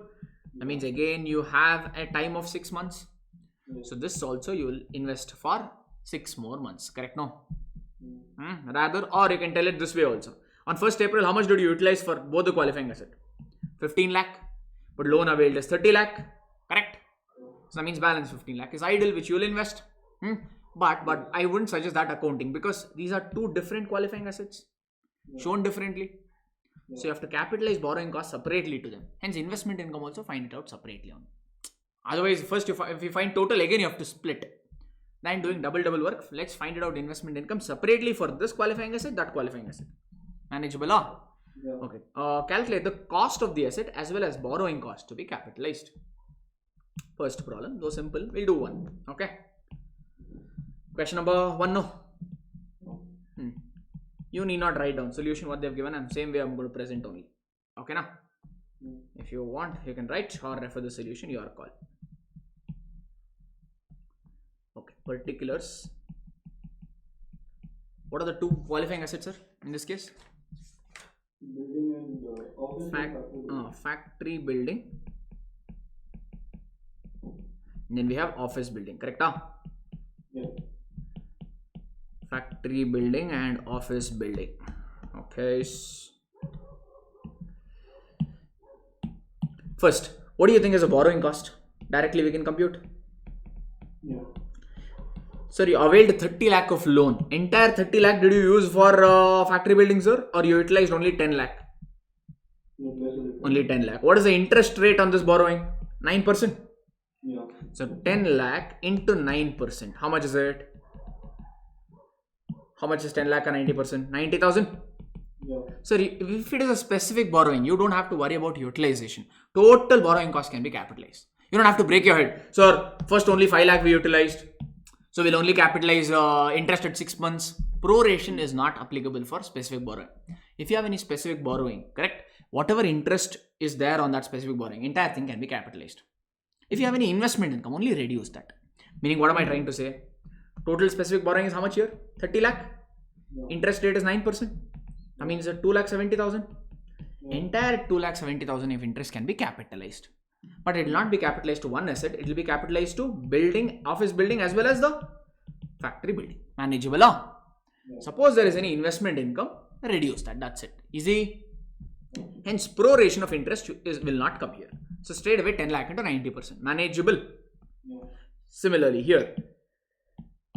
Speaker 1: That means again you have a time of 6 months. So this also you will invest for 6 more months, correct? No? Rather, or you can tell it this way also. On 1st April, how much did you utilize for both the qualifying asset? 15 lakh. But loan availed is 30 lakh, correct? So that means balance 15 lakh is idle, which you will invest. But I wouldn't suggest that accounting because these are two different qualifying assets shown differently. So you have to capitalize borrowing costs separately to them. Hence, investment income also find it out separately on. Otherwise, first if you find total, again you have to split. Then doing double work. Let's find it out investment income separately for this qualifying asset, that qualifying asset. Manageable, huh? Okay. Calculate the cost of the asset as well as borrowing cost to be capitalized. First problem, though simple, we'll do one. Okay. Question number 1, no. You need not write down solution what they've given, and same way I'm going to present only. Okay, now. If you want, you can write or refer the solution, your call. Okay, particulars. What are the two qualifying assets, sir, in this case?
Speaker 2: Building and office.
Speaker 1: Factory building. And then we have office building, correct?
Speaker 2: Yeah.
Speaker 1: Factory building and office building. Okay. First, what do you think is a borrowing cost? Directly we can compute.
Speaker 2: Yeah.
Speaker 1: Sir, you availed 30 lakh of loan. Entire 30 lakh did you use for factory building, sir? Or you utilized only 10 lakh? Only 10 lakh. What is the interest rate on this borrowing? 9%.
Speaker 2: Yeah.
Speaker 1: So 10 lakh into 9%. How much is it? How much is 10 lakh and 90%? 90,000.
Speaker 2: Yeah.
Speaker 1: So if it is a specific borrowing, you don't have to worry about utilization. Total borrowing cost can be capitalized. You don't have to break your head. Sir, first only 5 lakh we utilized. So we'll only capitalize interest at 6 months. Proration is not applicable for specific borrowing. If you have any specific borrowing, correct? Whatever interest is there on that specific borrowing, entire thing can be capitalized. If you have any investment income, only reduce that. Meaning, what am I trying to say? Total specific borrowing is how much here? 30 lakh. Interest rate is 9%. That means 2,70,000. Entire 2,70,000 if interest can be capitalized. But it will not be capitalized to one asset. It will be capitalized to building, office building as well as the factory building. Manageable. Suppose there is any investment income, reduce that. That's it. Easy. Hence, proration of interest will not come here. So straight away 10 lakh into 90%. Manageable. Similarly here,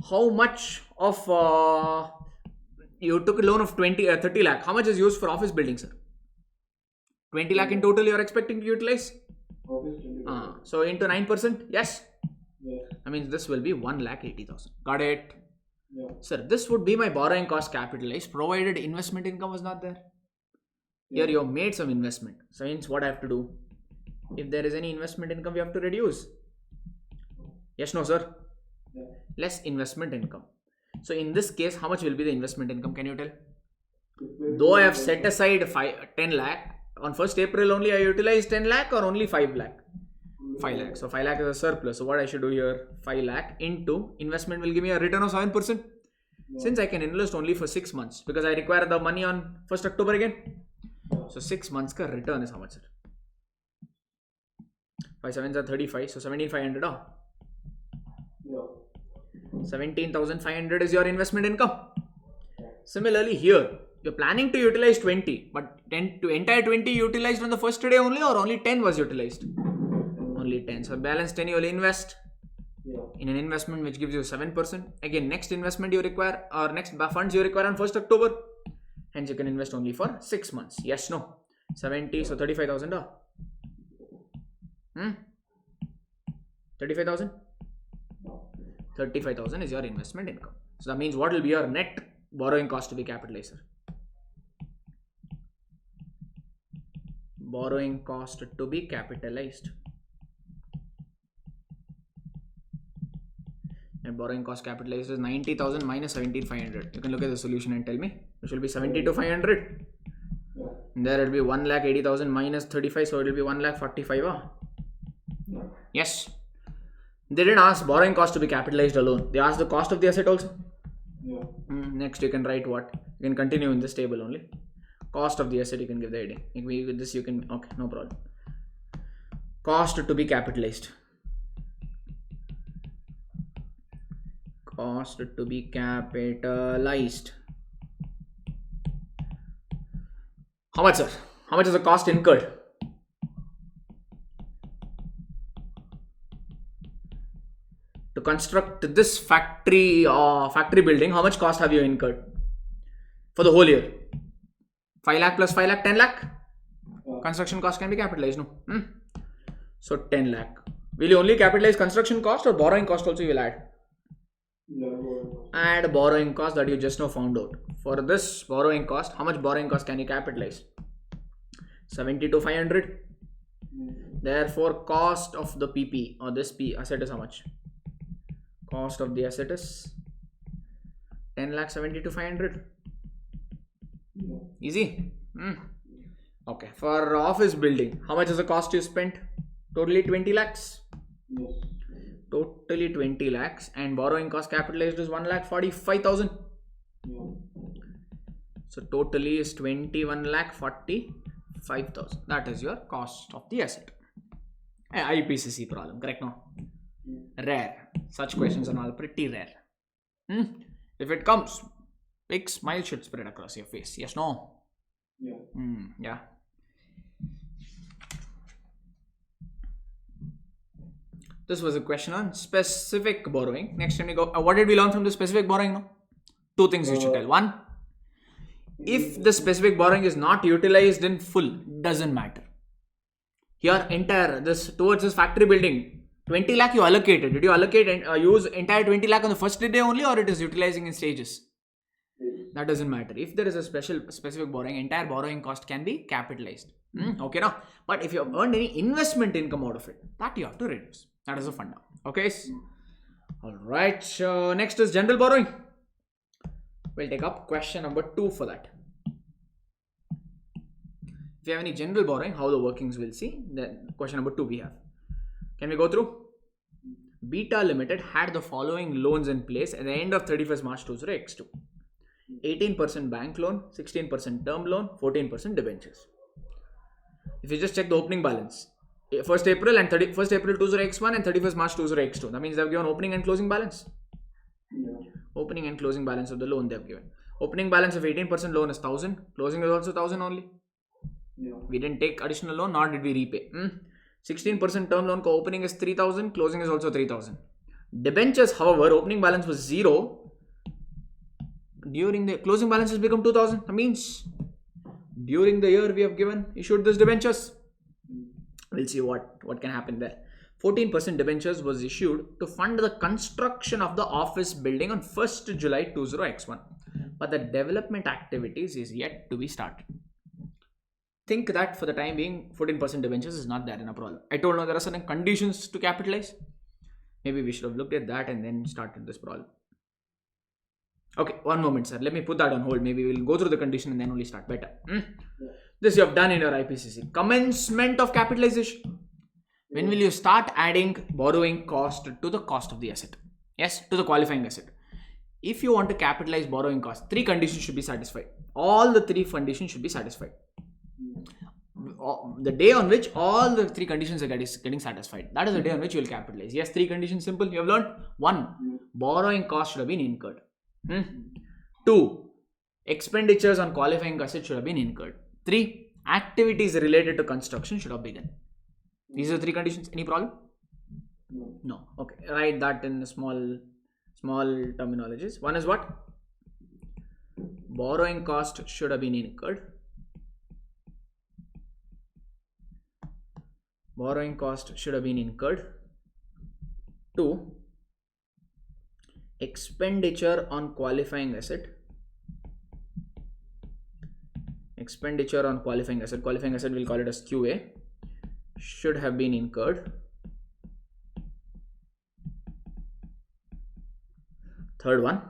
Speaker 1: how much of you took a loan of 30 lakh. How much is used for office building, sir? 20 lakh in total you are expecting to utilize? So into 9%? Yes. That means this will be 1,80,000. Got it?
Speaker 2: Yeah.
Speaker 1: Sir, this would be my borrowing cost capitalized provided investment income was not there. Here you have made some investment. So means what I have to do? If there is any investment income, you have to reduce. Yes, no, sir?
Speaker 2: Yeah.
Speaker 1: Less investment income. So in this case, how much will be the investment income? Can you tell? Though I have set aside 10 lakh, on 1st April only I utilized 10 lakh or only 5 lakh? 5 lakh. So 5 lakh is a surplus. So what I should do here? 5 lakh into investment will give me a return of 7%. Since I can invest only for 6 months because I require the money on 1st October again. So 6 months ka return is how much, sir? 5 sevens are 35. So 17,500. 17,500 is your investment income. Similarly here, you're planning to utilize 20, but entire 20 utilized on the first day only, or only 10 was utilized? Only 10. So balance 10 you will invest in an investment which gives you 7%. Again, next investment you require, or next funds you require on 1st October. Hence you can invest only for 6 months. Yes, no? 70, so 35,000. 35,000? 35,000 is your investment income. So that means what will be your net borrowing cost to be capitalized, sir? Borrowing cost to be capitalized. And borrowing cost capitalized is 90,000 minus 17,500. You can look at the solution and tell me. Which will be 72,500. There will be 1,80,000 minus 35, so it will be 1,45,000. Yes. They didn't ask borrowing cost to be capitalized alone. They asked the cost of the asset also. Next you can write what? You can continue in this table only. Cost of the asset you can give the heading. With this you can, okay, no problem. Cost to be capitalized. Cost to be capitalized. How much, sir? How much is the cost incurred? To construct this factory building, how much cost have you incurred for the whole year? 5 lakh plus 5 lakh, 10 lakh. Construction cost can be capitalized, no? So 10 lakh. Will you only capitalize construction cost or borrowing cost also you will add? Add borrowing cost that you just now found out. For this borrowing cost, how much borrowing cost can you capitalize? 72,500. Therefore, cost of the PP or this P asset is how much? Cost of the asset is 10,72,500. Easy. Okay. For office building, how much is the cost you spent? Totally 20 lakhs.
Speaker 2: Yes.
Speaker 1: Totally 20 lakhs, and borrowing cost capitalized is 1,45,000. So totally is 21,45,000. That is your cost of the asset. IPCC problem, correct? No? Rare. Such questions are all pretty rare. If it comes, big smile should spread across your face. Yes, no? Yeah. This was a question on specific borrowing. Next time we go, what did we learn from the specific borrowing? No, two things you should tell. One, if the specific borrowing is not utilized in full, doesn't matter. Here, entire this towards this factory building, 20 lakh you allocated. Did you allocate and use entire 20 lakh on the first day only, or it is utilizing in stages? That doesn't matter. If there is a specific borrowing, entire borrowing cost can be capitalized. Okay, now, but if you have earned any investment income out of it, that you have to reduce. That is a funda. Okay. All right. Next is general borrowing. We'll take up question number 2 for that. If you have any general borrowing, how the workings we'll see. Then question number 2 we have. Can we go through? Beta Limited had the following loans in place at the end of 31st March 2022. 18% bank loan, 16% term loan, 14% debentures. If you just check the opening balance, 1st April and 1st April 20x1 and 31st March 20x2, that means they have given opening and closing balance. Opening and closing balance of the loan they have given. Opening balance of 18% loan is 1000, closing is also 1000 only. We didn't take additional loan, nor did we repay. 16% term loan ka opening is 3000, closing is also 3000. Debentures, however, opening balance was 0. During the closing balance has become 2000. That means during the year we have issued this debentures. We'll see what can happen there. 14% debentures was issued to fund the construction of the office building on 1st July 20x1. But the development activities is yet to be started. Think that for the time being, 14% debentures is not there in a problem. I told you there are certain conditions to capitalize. Maybe we should have looked at that and then started this problem. Okay, one moment, sir. Let me put that on hold. Maybe we'll go through the condition and then only start better. This you have done in your IPCC. Commencement of capitalization. When will you start adding borrowing cost to the cost of the asset? Yes, to the qualifying asset. If you want to capitalize borrowing cost, 3 conditions should be satisfied. All the 3 conditions should be satisfied. The day on which all the 3 conditions are getting satisfied, that is the day on which you will capitalize. Yes, 3 conditions, simple. You have learned. 1, borrowing cost should have been incurred. 2, expenditures on qualifying assets should have been incurred. 3, activities related to construction should have begun. These are the 3 conditions. Any problem? No. Okay. Write that in small terminologies. 1 is what? Borrowing cost should have been incurred. Borrowing cost should have been incurred. 2, expenditure on qualifying asset. Expenditure on qualifying asset. Qualifying asset, we'll call it as QA. Should have been incurred. 3rd one,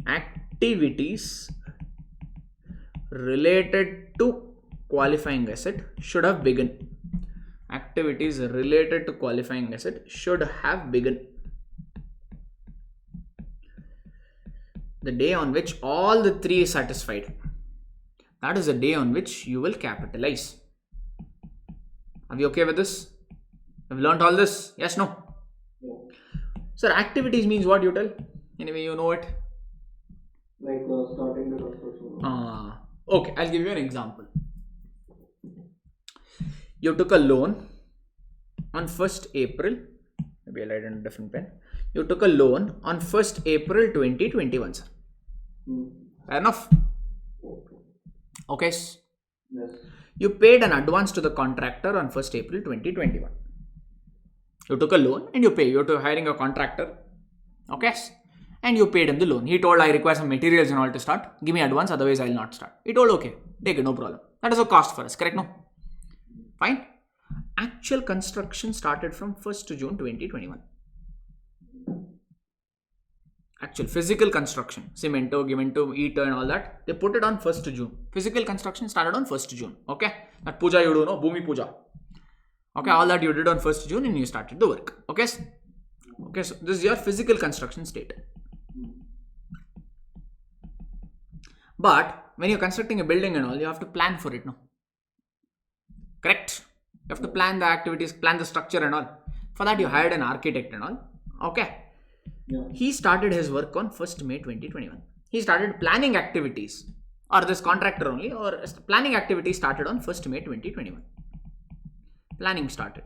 Speaker 1: activities related to qualifying asset should have begun. Activities related to qualifying asset should have begun. The day on which all the 3 is satisfied, that is the day on which you will capitalize. Are we okay with this? Have you learned all this? Yes, no? Sir, activities means what, you tell? Anyway, you know it.
Speaker 2: Like starting the construction.
Speaker 1: Okay, I'll give you an example. You took a loan on 1st April. Maybe I'll write in a different pen. You took a loan on 1st April 2021, sir. Fair enough? Okay.
Speaker 2: Yes.
Speaker 1: You paid an advance to the contractor on 1st April 2021. You took a loan and you pay. You're hiring a contractor. Okay. And you paid him the loan. He told, I require some materials and all to start. Give me advance, otherwise I'll not start. He told, okay, take it, no problem. That is a cost for us, correct? No? Fine. Actual construction started from 1st June 2021. Actual physical construction, cemento, gimento, eater and all that, they put it on 1st June. Physical construction started on 1st June. Okay. That puja you do, no? Bhumi puja. Okay. All that you did on 1st June and you started the work. Okay. Okay. So this is your physical construction state. But when you're constructing a building and all, you have to plan for it, no? Correct? You have to plan the activities, plan the structure and all. For that, you hired an architect and all. Okay.
Speaker 2: Yeah.
Speaker 1: He started his work on 1st May 2021. He started planning activities, or this contractor only, or planning activities started on 1st May 2021. Planning started.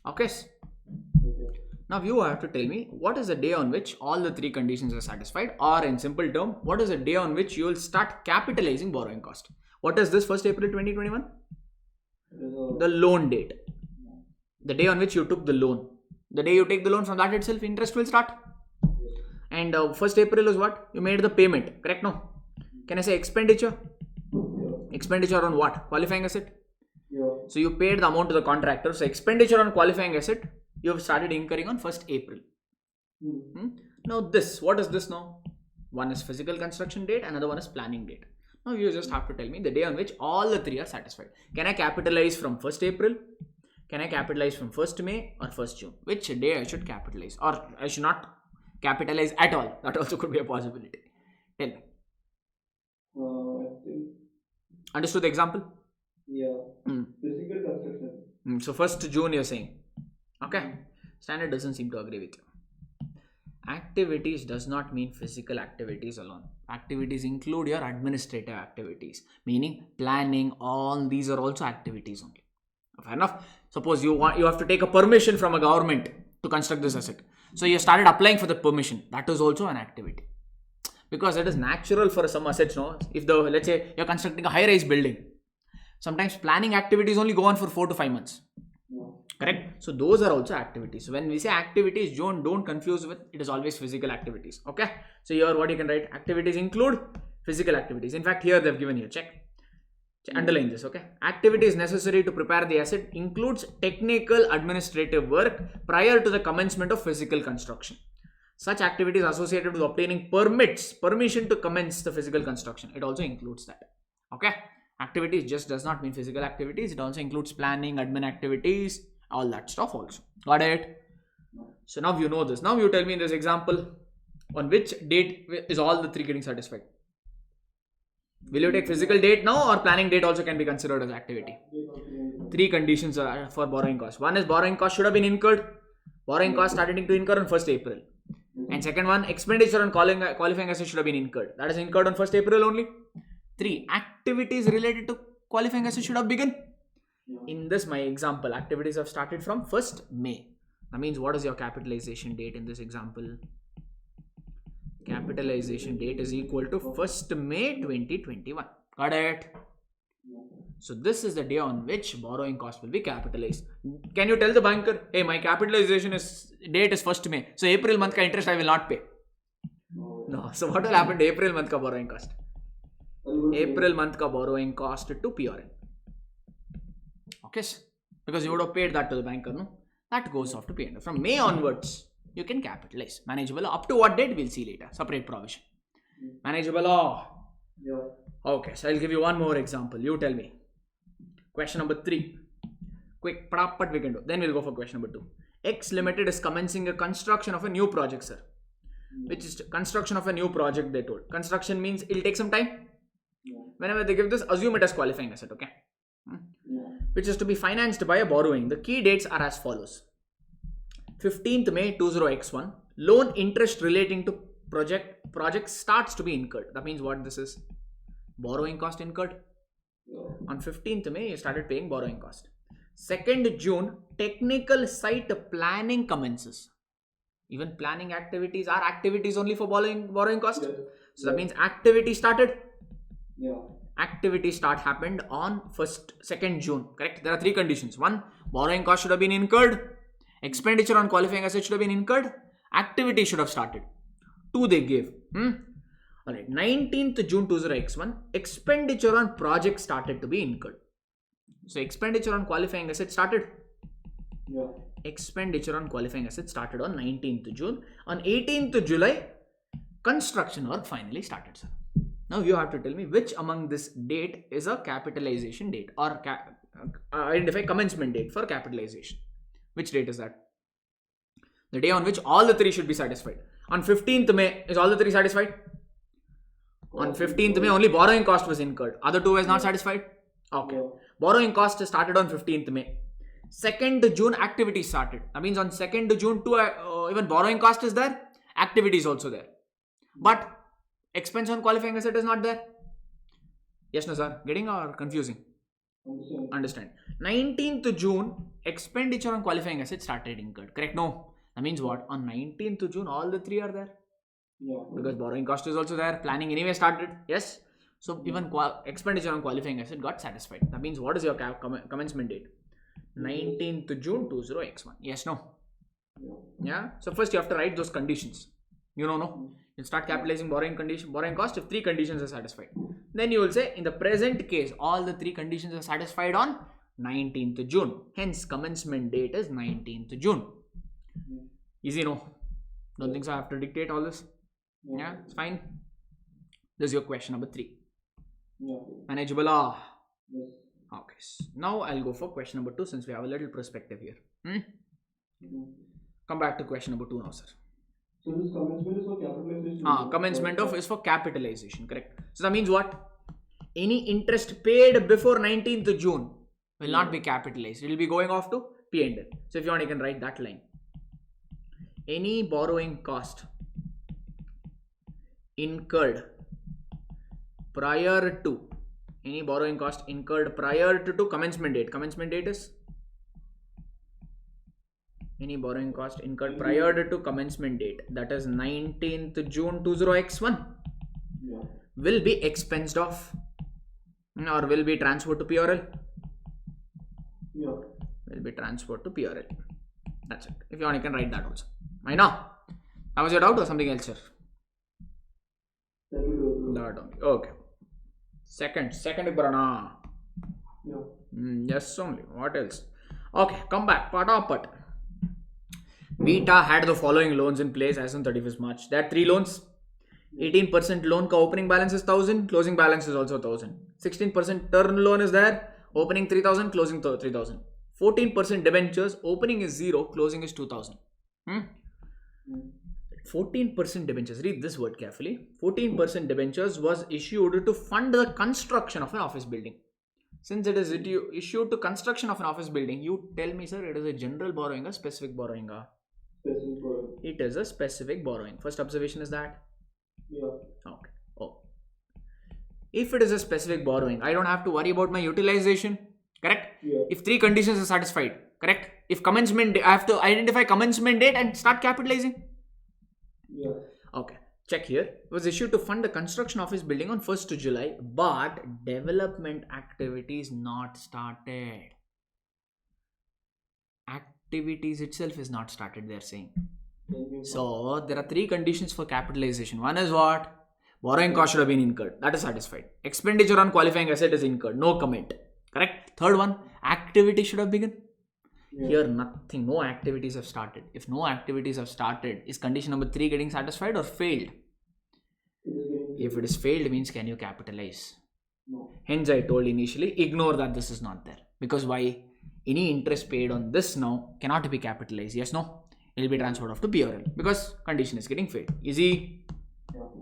Speaker 1: Okay.
Speaker 2: Okay.
Speaker 1: Now you have to tell me what is the day on which all the three conditions are satisfied, or in simple term, what is the day on which you will start capitalizing borrowing cost. What is this 1st April 2021? The loan date. The day on which you took the loan. The day you take the loan, from that itself interest will start. And 1st April is what? You made the payment, correct? No? Can I say expenditure? Expenditure on what? Qualifying asset? So you paid the amount to the contractor. So expenditure on qualifying asset, you have started incurring on 1st April. Now this, what is this now? One is physical construction date, another one is planning date. Now you just have to tell me the day on which all the three are satisfied. Can I capitalize from 1st April? Can I capitalize from 1st May or 1st June? Which day I should capitalize, or I should not capitalize at all? That also could be a possibility. Tell me.
Speaker 2: I think,
Speaker 1: Understood the example?
Speaker 2: yeah. Physical construction.
Speaker 1: So 1st June you're saying. Okay. Standard doesn't seem to agree with you. Activities does not mean physical activities alone. Activities include your administrative activities, meaning planning. All these are also activities only. Fair enough. Suppose you have to take a permission from a government to construct this asset. So you started applying for the permission. That is also an activity. Because it is natural for some assets, no? If let's say you're constructing a high-rise building, sometimes planning activities only go on for 4 to 5 months. Correct? So those are also activities. So when we say activities, don't confuse with it is always physical activities. Okay? So here what you can write, activities include physical activities. In fact, here they've given here, check. Underline this, okay? Activities necessary to prepare the asset includes technical administrative work prior to the commencement of physical construction. Such activities associated with obtaining permission to commence the physical construction. It also includes that. Okay? Activities just does not mean physical activities. It also includes planning, admin activities, all that stuff also. Got it? So now you know this. Now you tell me in this example, on which date is all the three getting satisfied? Will you take physical date now, or planning date also can be considered as activity? Three conditions are for borrowing cost. One is borrowing cost should have been incurred. Borrowing cost started to incur on 1st April. And second one, expenditure on qualifying assets should have been incurred. That is incurred on 1st April only. 3. Activities related to qualifying assets should have begun. In this, my example, activities have started from 1st May. That means what is your capitalization date in this example? Capitalization date is equal to 1st May 2021. Got it? So this is the day on which borrowing cost will be capitalized. Can you tell the banker, hey, my capitalization date is 1st May. So April month ka interest I will not pay. No. So what will happen to April month ka borrowing cost? April month ka borrowing cost to PRN. Okay. Because you would have paid that to the banker, no? That goes off to P&L. From May onwards, you can capitalize. Manageable up to what date? We'll see later. Separate provision. Manageable law.
Speaker 2: Yeah.
Speaker 1: Okay, so I'll give you one more example. You tell me. Question number 3. Quick, but we can do. Then we'll go for question number 2. X Limited is commencing a construction of a new project, sir. Which is construction of a new project, they told. Construction means it'll take some time. Whenever they give this, assume it as qualifying asset, okay? Which is to be financed by a borrowing. The key dates are as follows. 15th May 20x1, loan interest relating to project starts to be incurred. That means what this is? Borrowing cost incurred. On 15th May, you started paying borrowing cost. 2nd June, technical site planning commences. Even planning activities are activities only for borrowing cost. So that means activity started. Activity start happened on 2nd June. Correct? There are 3 conditions. 1, borrowing cost should have been incurred. Expenditure on qualifying assets should have been incurred. Activity should have started. 2 they gave. Alright, 19th June 20x1, expenditure on project started to be incurred. So expenditure on qualifying assets started. Expenditure on qualifying assets started on 19th June. On 18th July, construction work finally started, sir. Now you have to tell me which among this date is a capitalization date, or identify commencement date for capitalization. Which date is that? The day on which all the 3 should be satisfied. On 15th May, is all the 3 satisfied? On 15th May, only borrowing cost was incurred. Other 2 was not satisfied? Okay. Borrowing cost started on 15th May. 2nd June, activity started. That means on 2nd June, even borrowing cost is there. Activity is also there. But expense on qualifying asset is not there. Yes, no, sir. Getting or confusing? Understand. 19th June, expenditure on qualifying assets started incurred. Correct? No. That means what? On 19th June, all the three are there. Because borrowing cost is also there. Planning anyway started. Yes. So even expenditure on qualifying asset got satisfied. That means what is your commencement date? 19th June 20x1. Yes, no. Yeah. So first you have to write those conditions. You know, no. You start capitalizing borrowing cost if three conditions are satisfied. Then you will say in the present case, all the three conditions are satisfied on 19th June. Hence, commencement date is 19th June. Easy, no? Don't think so I have to dictate all this? Yeah, it's fine. This is your question number 3. Manageable? Okay. Now I'll go for question number 2 since we have a little perspective here. Come back to question number 2 now, sir.
Speaker 2: So this commencement is for capitalization?
Speaker 1: Commencement is for capitalization, correct. So that means what? Any interest paid before 19th June will not be capitalized. It will be going off to P&L. So if you want, you can write that line. Any borrowing cost incurred prior to commencement date. Commencement date is any borrowing cost incurred prior to commencement date, that is 19th June 20x1, will be expensed off or will be transferred to PRL. Will be transferred to PRL. That's it. If you want, you can write that also. I know. That was your doubt or something else, sir? That only. Okay. Second Brana. Yes, only. What else? Okay, come back. Part. Beta had the following loans in place as on 31st March. There are 3 loans. 18% loan ka opening balance is 1000, closing balance is also 1000. 16% term loan is there, opening 3000, closing 3000. 14% debentures, opening is 0, closing is 2000. 14% debentures, read this word carefully. 14% debentures was issued to fund the construction of an office building. Since it is issued to construction of an office building, you tell me, sir, it is a general borrowing or specific borrowing?
Speaker 2: Specific borrowing.
Speaker 1: It is a specific borrowing. First observation is that? Okay. If it is a specific borrowing, I don't have to worry about my utilization. Correct? If 3 conditions are satisfied. Correct? If commencement, I have to identify commencement date and start capitalizing. Okay. Check here. It was issued to fund the construction office building on 1st July, but development activities not started. Activities itself is not started, they are saying. So there are 3 conditions for capitalization. One is what? Borrowing cost should have been incurred. That is satisfied. Expenditure on qualifying asset is incurred. No comment. Correct? Third one, activity should have begun. Here nothing. No activities have started. If no activities have started, is condition number 3 getting satisfied or failed? If it is failed, means can you capitalize?
Speaker 2: No.
Speaker 1: Hence I told initially, ignore that this is not there. Because why? Any interest paid on this now cannot be capitalized. Yes, no? It will be transferred off to PRL because condition is getting failed. Easy?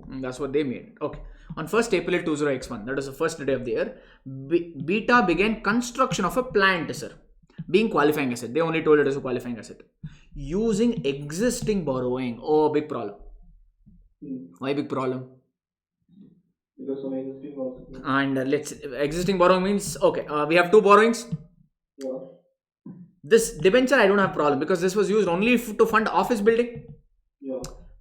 Speaker 1: That's what they made. Okay. On 1st April 20x1, that is the first day of the year, Beta began construction of a plant, sir. Being qualifying asset. They only told it as a qualifying asset. Using existing borrowing. Oh, big problem. Why big problem?
Speaker 2: Because some existing borrowing.
Speaker 1: And existing borrowing means, okay, we have 2 borrowings. This debenture I don't have problem because this was used only to fund office building.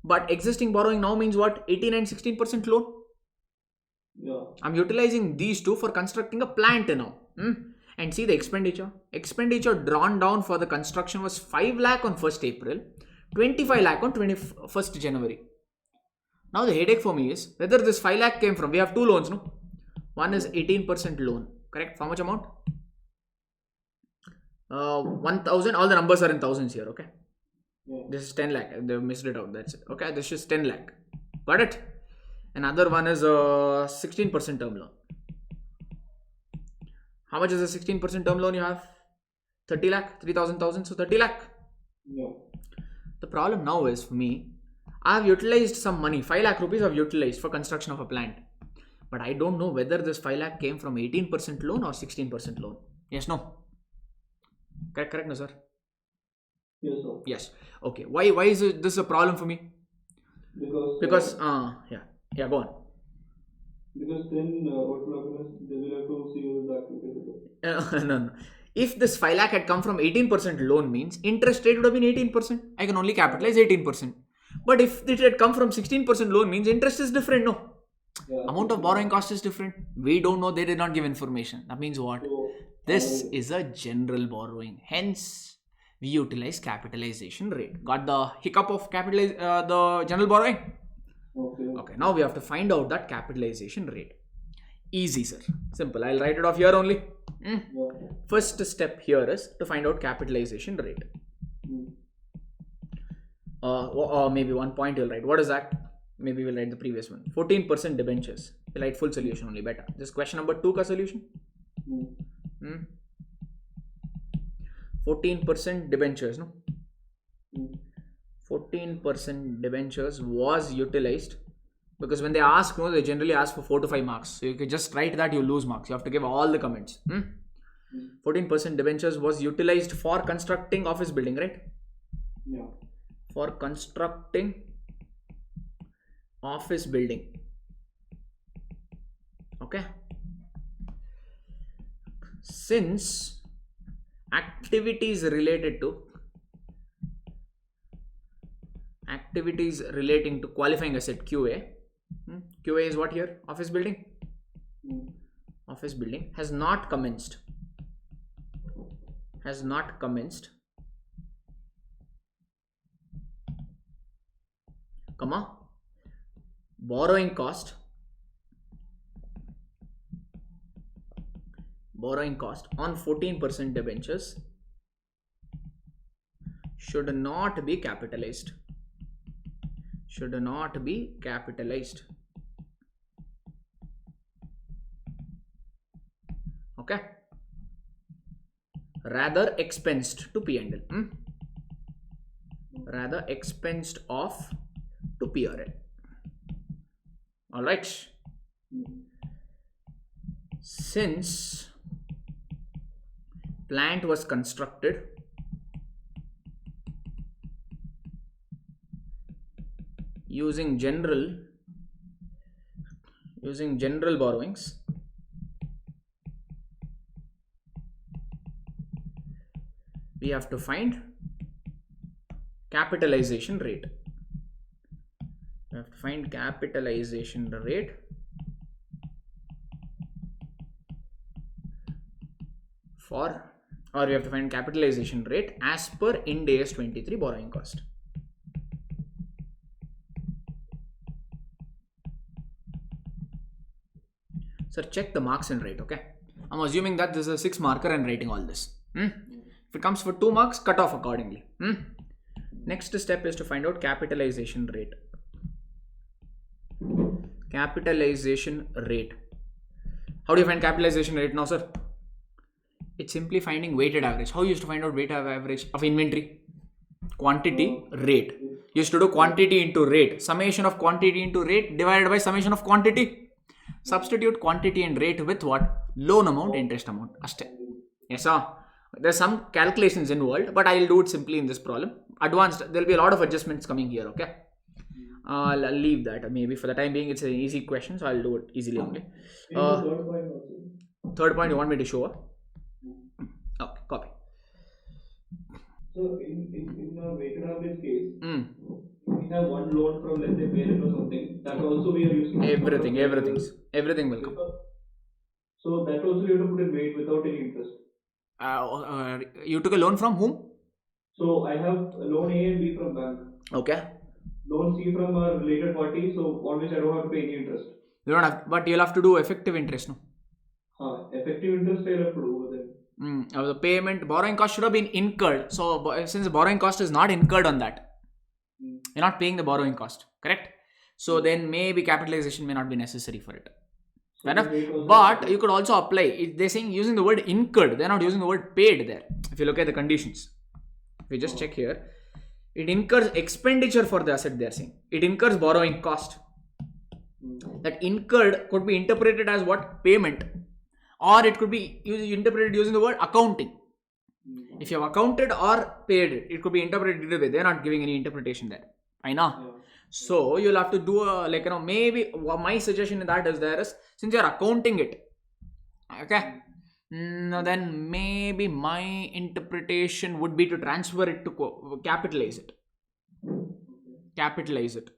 Speaker 1: But existing borrowing now means what? 18 and 16% loan. I'm utilizing these 2 for constructing a plant now. And see the expenditure. Expenditure drawn down for the construction was 5 lakh on 1st April, 25 lakh on 21st January. Now the headache for me is whether this 5 lakh came from, we have 2 loans, no? One is 18% loan, correct? For how much amount? 1000, all the numbers are in thousands here, okay? This is 10 lakh, they missed it out, that's it, okay? This is 10 lakh, got it? Another one is 16% term loan. How much is the 16% term loan you have? 30 lakh, 3,000, so 30 lakh. The problem now is for me, I have utilized some money, 5 lakh rupees I have utilized for construction of a plant. But I don't know whether this 5 lakh came from 18% loan or 16% loan. Yes, no? Correct, no, sir?
Speaker 2: Yes, sir.
Speaker 1: Yes. Okay. Why is this a problem for me?
Speaker 2: Because
Speaker 1: yeah, go on.
Speaker 2: Because then what will happen is they will have to see whether the activity is
Speaker 1: No. If this 5 lakh had come from 18% loan means interest rate would have been 18%. I can only capitalize 18%. But if it had come from 16% loan means interest is different, no?
Speaker 2: Yeah.
Speaker 1: Amount of borrowing cost is different. We don't know, they did not give information. That means what?
Speaker 2: So,
Speaker 1: This is a general borrowing. Hence, we utilize capitalization rate. Got the hiccup of the general borrowing?
Speaker 2: okay.
Speaker 1: Okay, now we have to find out that capitalization rate. Easy, sir. Simple. I'll write it off here only.
Speaker 2: Yeah.
Speaker 1: First step here is to find out capitalization rate. Maybe one point you'll write. What is that? Maybe we'll write the previous one. 14% debentures. We'll write full solution only. Better. This question number 2 ka solution. 14% debentures, no? 14% debentures was utilized because when they ask, no, they generally ask for 4 to 5 marks. So you can just write that, you lose marks. You have to give all the comments. 14% debentures was utilized for constructing office building, right?
Speaker 2: Yeah.
Speaker 1: For constructing office building. Okay. Since activities relating to qualifying asset QA, QA is what here? Office building. Office building has not commenced. Comma, borrowing cost on 14% debentures should not be capitalized. Okay. Rather expensed to P&L. Rather expensed off to PRL. Alright. Since plant was constructed using general borrowings, we have to find capitalization rate. We have to find capitalization rate as per Ind AS 23 borrowing cost. Sir, check the marks and write, okay? I'm assuming that this is a 6 marker and writing all this. If it comes for 2 marks, cut off accordingly. Next step is to find out capitalization rate. How do you find capitalization rate now, sir? It's simply finding weighted average. How you used to find out weighted average of inventory? Quantity, rate. You used to do quantity into rate. Summation of quantity into rate divided by summation of quantity. Substitute quantity and rate with what? Loan amount, interest amount. Ashte. Yes, sir. There's some calculations involved, but I'll do it simply in this problem. Advanced, there'll be a lot of adjustments coming here, okay? I'll leave that. Maybe for the time being, it's an easy question, so I'll do it easily only. Third point you want me to show? Okay, copy.
Speaker 2: So in a weighted average case, we have one loan from, let's say, parent or something, that also we are using
Speaker 1: everything will come.
Speaker 2: So that also you have to put in weight without any interest.
Speaker 1: You took a loan from whom?
Speaker 2: So I have loan A and B from bank.
Speaker 1: Okay.
Speaker 2: Loan C from a related party, so on which I don't have to pay any interest.
Speaker 1: You don't have, but you'll have to do effective interest, no?
Speaker 2: Effective interest I'll have to do with it.
Speaker 1: The payment, borrowing cost should have been incurred. So since the borrowing cost is not incurred on that, you're not paying the borrowing cost, correct? So then maybe capitalization may not be necessary for it. Fair enough? But you could also apply, they're saying using the word incurred, they're not using the word paid there. If you look at the conditions, if you just check here, it incurs expenditure for the asset, they're saying. It incurs borrowing cost. That incurred could be interpreted as what? Payment. Or it could be interpreted using the word accounting. If you have accounted or paid it, it could be interpreted either way. They're not giving any interpretation there. I know. So you'll have to do a, like, maybe my suggestion in that is there is, since you're accounting it, okay, then maybe my interpretation would be to transfer it to capitalize it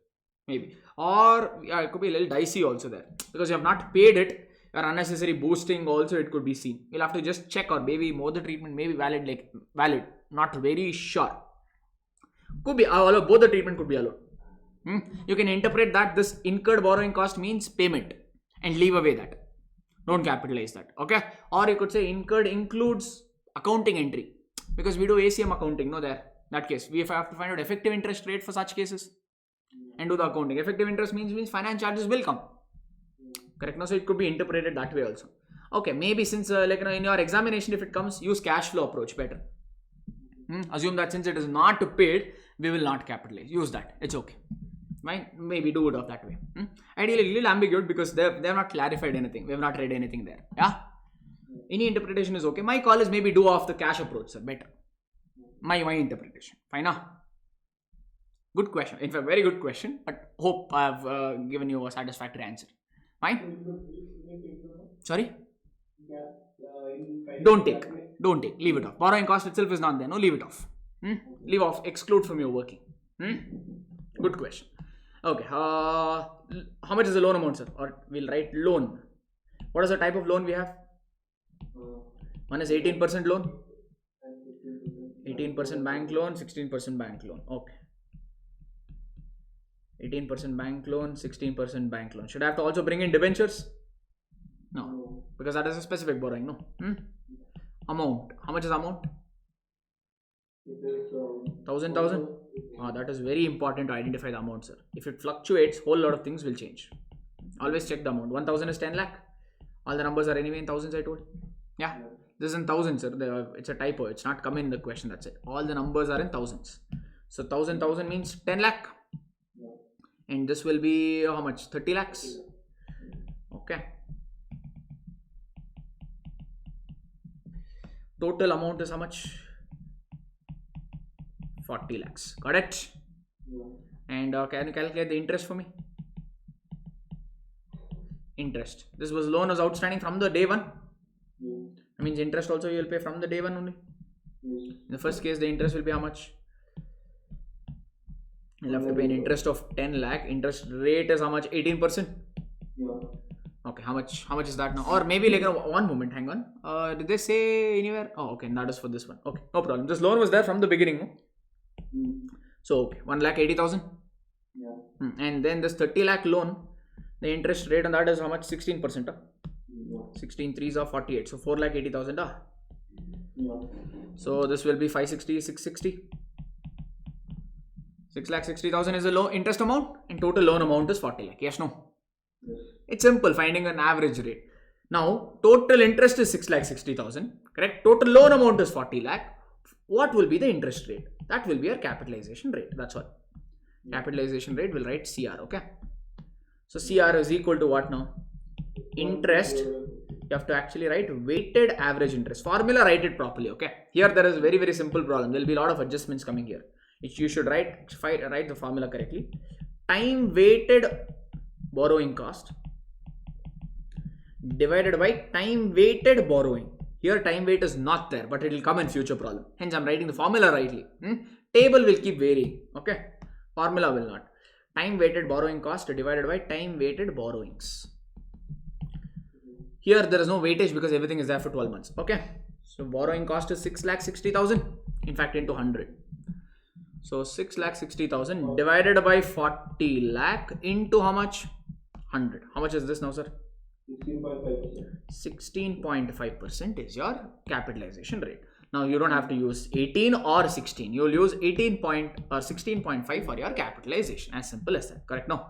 Speaker 1: maybe, or yeah, it could be a little dicey also there because you have not paid it. Your unnecessary boosting also it could be seen. You'll have to just check, or maybe more the treatment may be valid, not very sure. Could be allowed, both the treatment could be allowed. You can interpret that this incurred borrowing cost means payment and leave away that. Don't capitalize that. Okay. Or you could say incurred includes accounting entry, because we do ACM accounting. No, there. That case, we have to find out effective interest rate for such cases and do the accounting. Effective interest means finance charges will come. Correct. No, so it could be interpreted that way also. Okay. Maybe since in your examination, if it comes, use cash flow approach better. Assume that since it is not paid, we will not capitalize. Use that. It's okay. Fine. Maybe do it of that way. Ideally, a little ambiguous because they have not clarified anything. We have not read anything there. Yeah. Any interpretation is okay. My call is maybe do off the cash approach, sir. Better. My interpretation. Fine. Good question. In fact, very good question. But hope I have given you a satisfactory answer. Fine. Sorry. Don't take. Leave it off. Borrowing cost itself is not there. No, leave it off. Leave off. Exclude from your working. Good question. Okay. How much is the loan amount, sir? Or we'll write loan. What is the type of loan we have? One is 18% loan. 18% bank loan, 16% bank loan. Okay. 18% bank loan, 16% bank loan. Should I have to also bring in debentures? No. Because that is a specific borrowing, no? Amount. How much is amount? 1,000. That is very important to identify the amount, sir. If it fluctuates, whole lot of things will change. Always check the amount. 1,000 is 10 lakh. All the numbers are anyway in thousands, I told. Yeah. This is in thousands, sir. It's a typo. It's not come in the question. That's it. All the numbers are in thousands. So 1,000 means 10 lakh. And this will be how much? 30 lakhs. Okay. Total amount is how much? 40 lakhs. Got it? And can you calculate the interest for me? Interest. This was loan was outstanding from the day one. That means interest also you will pay from the day one only. In the first case, the interest will be how much? You'll have to pay an interest of 10 lakh. Interest rate is how much? 18%. Okay, how much is that now? Or maybe like one moment, hang on. Did they say anywhere? Oh, okay, that is for this one. Okay, no problem. This loan was there from the beginning, no? So okay, 1,80,000. And then this 30 lakh loan, the interest rate on that is how much? 16%. 16 threes are 48. So 4,80,000. So this will be 560, 660. 6,60,000 is the low interest amount, and total loan amount is 40 lakh. Yes, no? It's simple, finding an average rate. Now, total interest is 6,60,000. Correct? Total loan amount is 40 lakh. What will be the interest rate? That will be your capitalization rate. That's all. Capitalization rate will write CR. Okay. So CR is equal to what now? Interest. You have to actually write weighted average interest. Formula, write it properly. Okay. Here there is very, very simple problem. There will be a lot of adjustments coming here. You should write the formula correctly. Time weighted borrowing cost divided by time weighted borrowing. Here time weight is not there, but it will come in future problem. Hence I'm writing the formula rightly. Table will keep varying. Okay. Formula will not. Time weighted borrowing cost divided by time weighted borrowings. Here there is no weightage because everything is there for 12 months. Okay. So borrowing cost is 6,60,000. In fact, into 100. So 6,60,000 divided by 40 lakh into how much? 100. How much is this now, sir? 16.5% is your capitalization rate. Now you don't have to use 18 or 16. You will use 16.5 for your capitalization. As simple as that. Correct? No.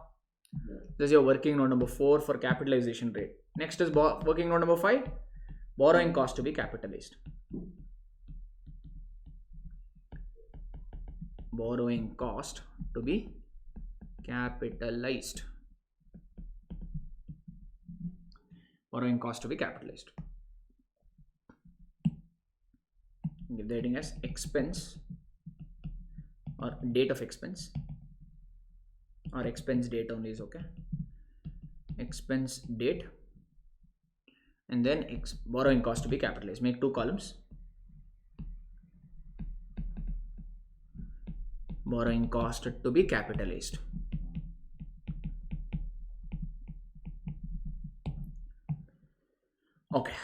Speaker 1: This is your working note number 4 for capitalization rate. Next is working note number 5. Borrowing cost to be capitalized. Borrowing cost to be capitalized. Borrowing cost to be capitalized. Give the heading as expense or date of expense or expense date only is okay. Expense date, and then borrowing cost to be capitalized. Make 2 columns. Borrowing cost to be capitalized. Okay,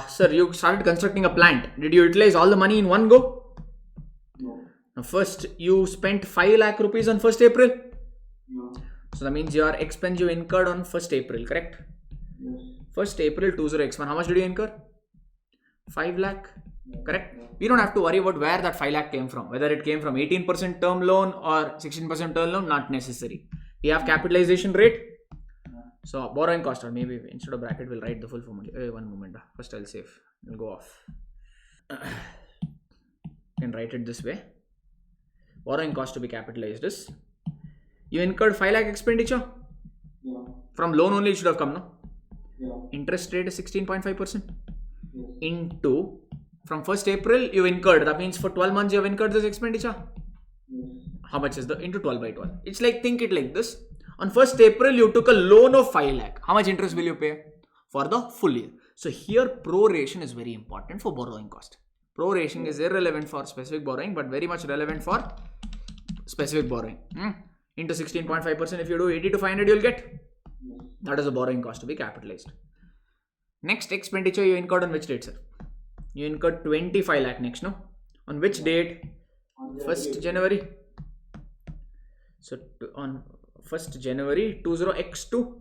Speaker 1: sir, you started constructing a plant. Did you utilize all the money in one go?
Speaker 2: No.
Speaker 1: Now first, you spent 5 lakh rupees on 1st April.
Speaker 2: No.
Speaker 1: So that means your expense you incurred on 1st April, correct?
Speaker 2: Yes.
Speaker 1: 1st April 20x1. How much did you incur? 5 lakh, correct?
Speaker 2: Yeah.
Speaker 1: We don't have to worry about where that 5 lakh came from. Whether it came from 18% term loan or 16% term loan, not necessary. We have capitalization rate. So borrowing cost, or maybe instead of bracket we'll write the full formula. One moment. First I'll save. It'll go off. You can write it this way. Borrowing cost to be capitalized is, you incurred 5 lakh expenditure.
Speaker 2: Yeah.
Speaker 1: From loan only it should have come, no?
Speaker 2: Yeah.
Speaker 1: Interest rate is 16.5%.
Speaker 2: Yes.
Speaker 1: Into, from 1st April you incurred, that means for 12 months you have incurred this expenditure.
Speaker 2: Yes.
Speaker 1: How much is the, into 12 by 12? It's like, think it like this. On 1st April you took a loan of 5 lakh. How much interest will you pay? For the full year. So here proration is very important for borrowing cost. Proration is irrelevant for specific borrowing, but very much relevant for specific borrowing. Into 16.5%, if you do 80 to 500 you'll get.
Speaker 2: Yes.
Speaker 1: That is the borrowing cost to be capitalized. Next expenditure you incurred on which date, sir? You incurred 25 lakh next, no? On which date?
Speaker 2: On
Speaker 1: 1st January. So on 1st January 20x2,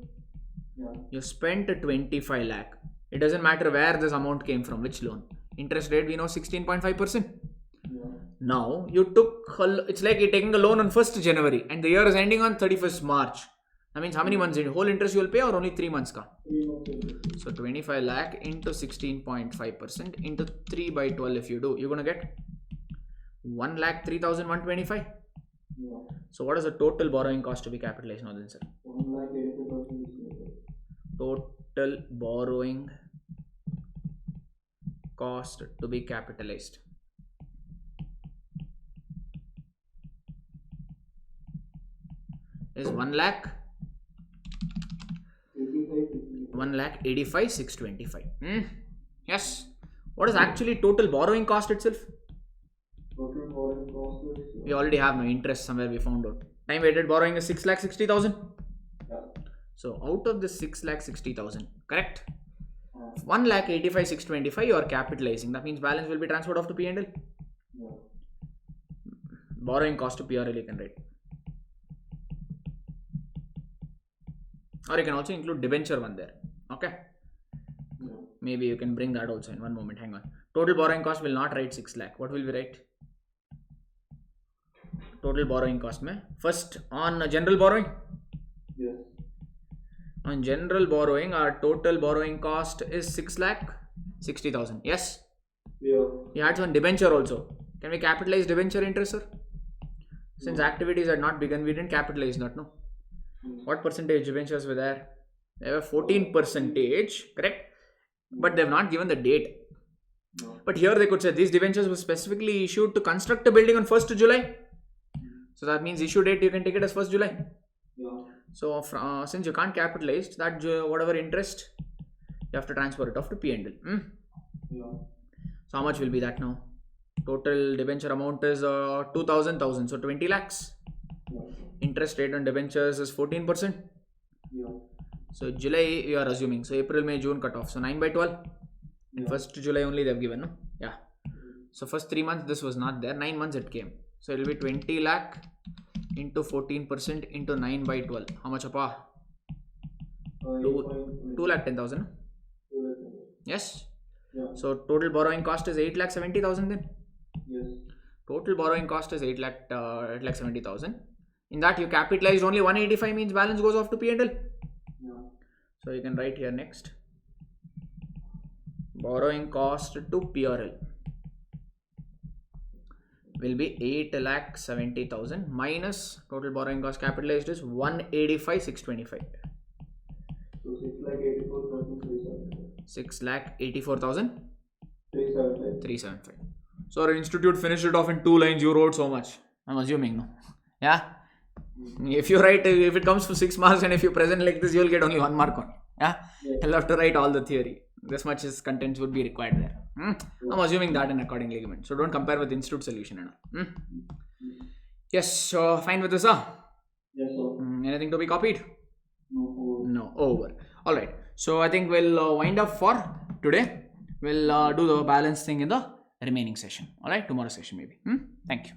Speaker 2: Yeah.
Speaker 1: you spent 25 lakh. It doesn't matter where this amount came from, which loan. Interest rate we know 16.5%.
Speaker 2: Yeah.
Speaker 1: Now you took, it's like you're taking a loan on 1st January and the year is ending on 31st March. That means how many months in whole interest you will pay, or only 3 months ka?
Speaker 2: 3 months interest.
Speaker 1: So 25 lakh into 16.5% into 3 by 12 if you do, you're going to get 1,03,125.
Speaker 2: Yeah.
Speaker 1: So what is the total borrowing cost to be capitalized now then, sir?
Speaker 2: 1,85,000.
Speaker 1: Total borrowing cost to be capitalized is 1,85,625. Yes. What is actually total borrowing cost itself?
Speaker 2: Total borrowing cost is.
Speaker 1: We already have no interest somewhere, we found out. Time weighted borrowing is 6,60,000.
Speaker 2: Yeah.
Speaker 1: So out of the 6,60,000, correct? 1,85,625 you are capitalizing. That means balance will be transferred off to P&L.
Speaker 2: Yeah.
Speaker 1: Borrowing cost to PRL you can write. Or you can also include debenture one there. Okay.
Speaker 2: Yeah.
Speaker 1: Maybe you can bring that also in one moment. Hang on. Total borrowing cost will not write 6 lakh. What will we write? Total borrowing cost mein. First on general borrowing.
Speaker 2: Yes.
Speaker 1: On general borrowing, our total borrowing cost is 6,60,000. Yes.
Speaker 2: Yeah.
Speaker 1: We had some debenture also. Can we capitalize debenture interest, sir? Since activities had not begun, we didn't capitalize that, no? What percentage debentures were there? There were 14%, correct? But they have not given the date.
Speaker 2: No.
Speaker 1: But here they could say these debentures were specifically issued to construct a building on 1st July. So that means issue date you can take it as 1st July.
Speaker 2: Yeah.
Speaker 1: So since you can't capitalize that, whatever interest you have to transfer it off to P&L.
Speaker 2: Yeah.
Speaker 1: So how much will be that now? Total debenture amount is 2,000, so 20 lakhs.
Speaker 2: Yeah.
Speaker 1: Interest rate on debentures is 14%.
Speaker 2: Yeah.
Speaker 1: So July you are assuming. So April, May, June cut off. So 9 by 12.
Speaker 2: Yeah.
Speaker 1: 1st July only they have given, no? Yeah. So first 3 months this was not there. 9 months it came. So it will be 20 lakh into 14% into 9 by 12. How much apa? 2,10,000. No? Yes.
Speaker 2: Yeah.
Speaker 1: So total borrowing cost is 8,70,000 then.
Speaker 2: Yes.
Speaker 1: Total borrowing cost is 8,70,000. In that you capitalized only 185, means balance goes off to P&L.
Speaker 2: Yeah.
Speaker 1: So you can write here next. Borrowing cost to PRL will be 8,70,000 minus total borrowing cost capitalized is 185,625.
Speaker 2: So 6,84,375.
Speaker 1: 6,84,375. So our institute finished it off in 2 lines. You wrote so much. I'm assuming, no? Yeah. If you write, if it comes to 6 marks and if you present like this, you will get only 1 mark on. Yeah, you'll have to write all the theory. This much is contents would be required there. I'm assuming that and accordingly given. So don't compare with institute solution and all. Yes, so fine with this, huh?
Speaker 2: Yes, sir.
Speaker 1: Anything to be copied?
Speaker 2: No.
Speaker 1: No, over. All right. So I think we'll wind up for today. We'll do the balance thing in the remaining session. All right, tomorrow session maybe. Thank you.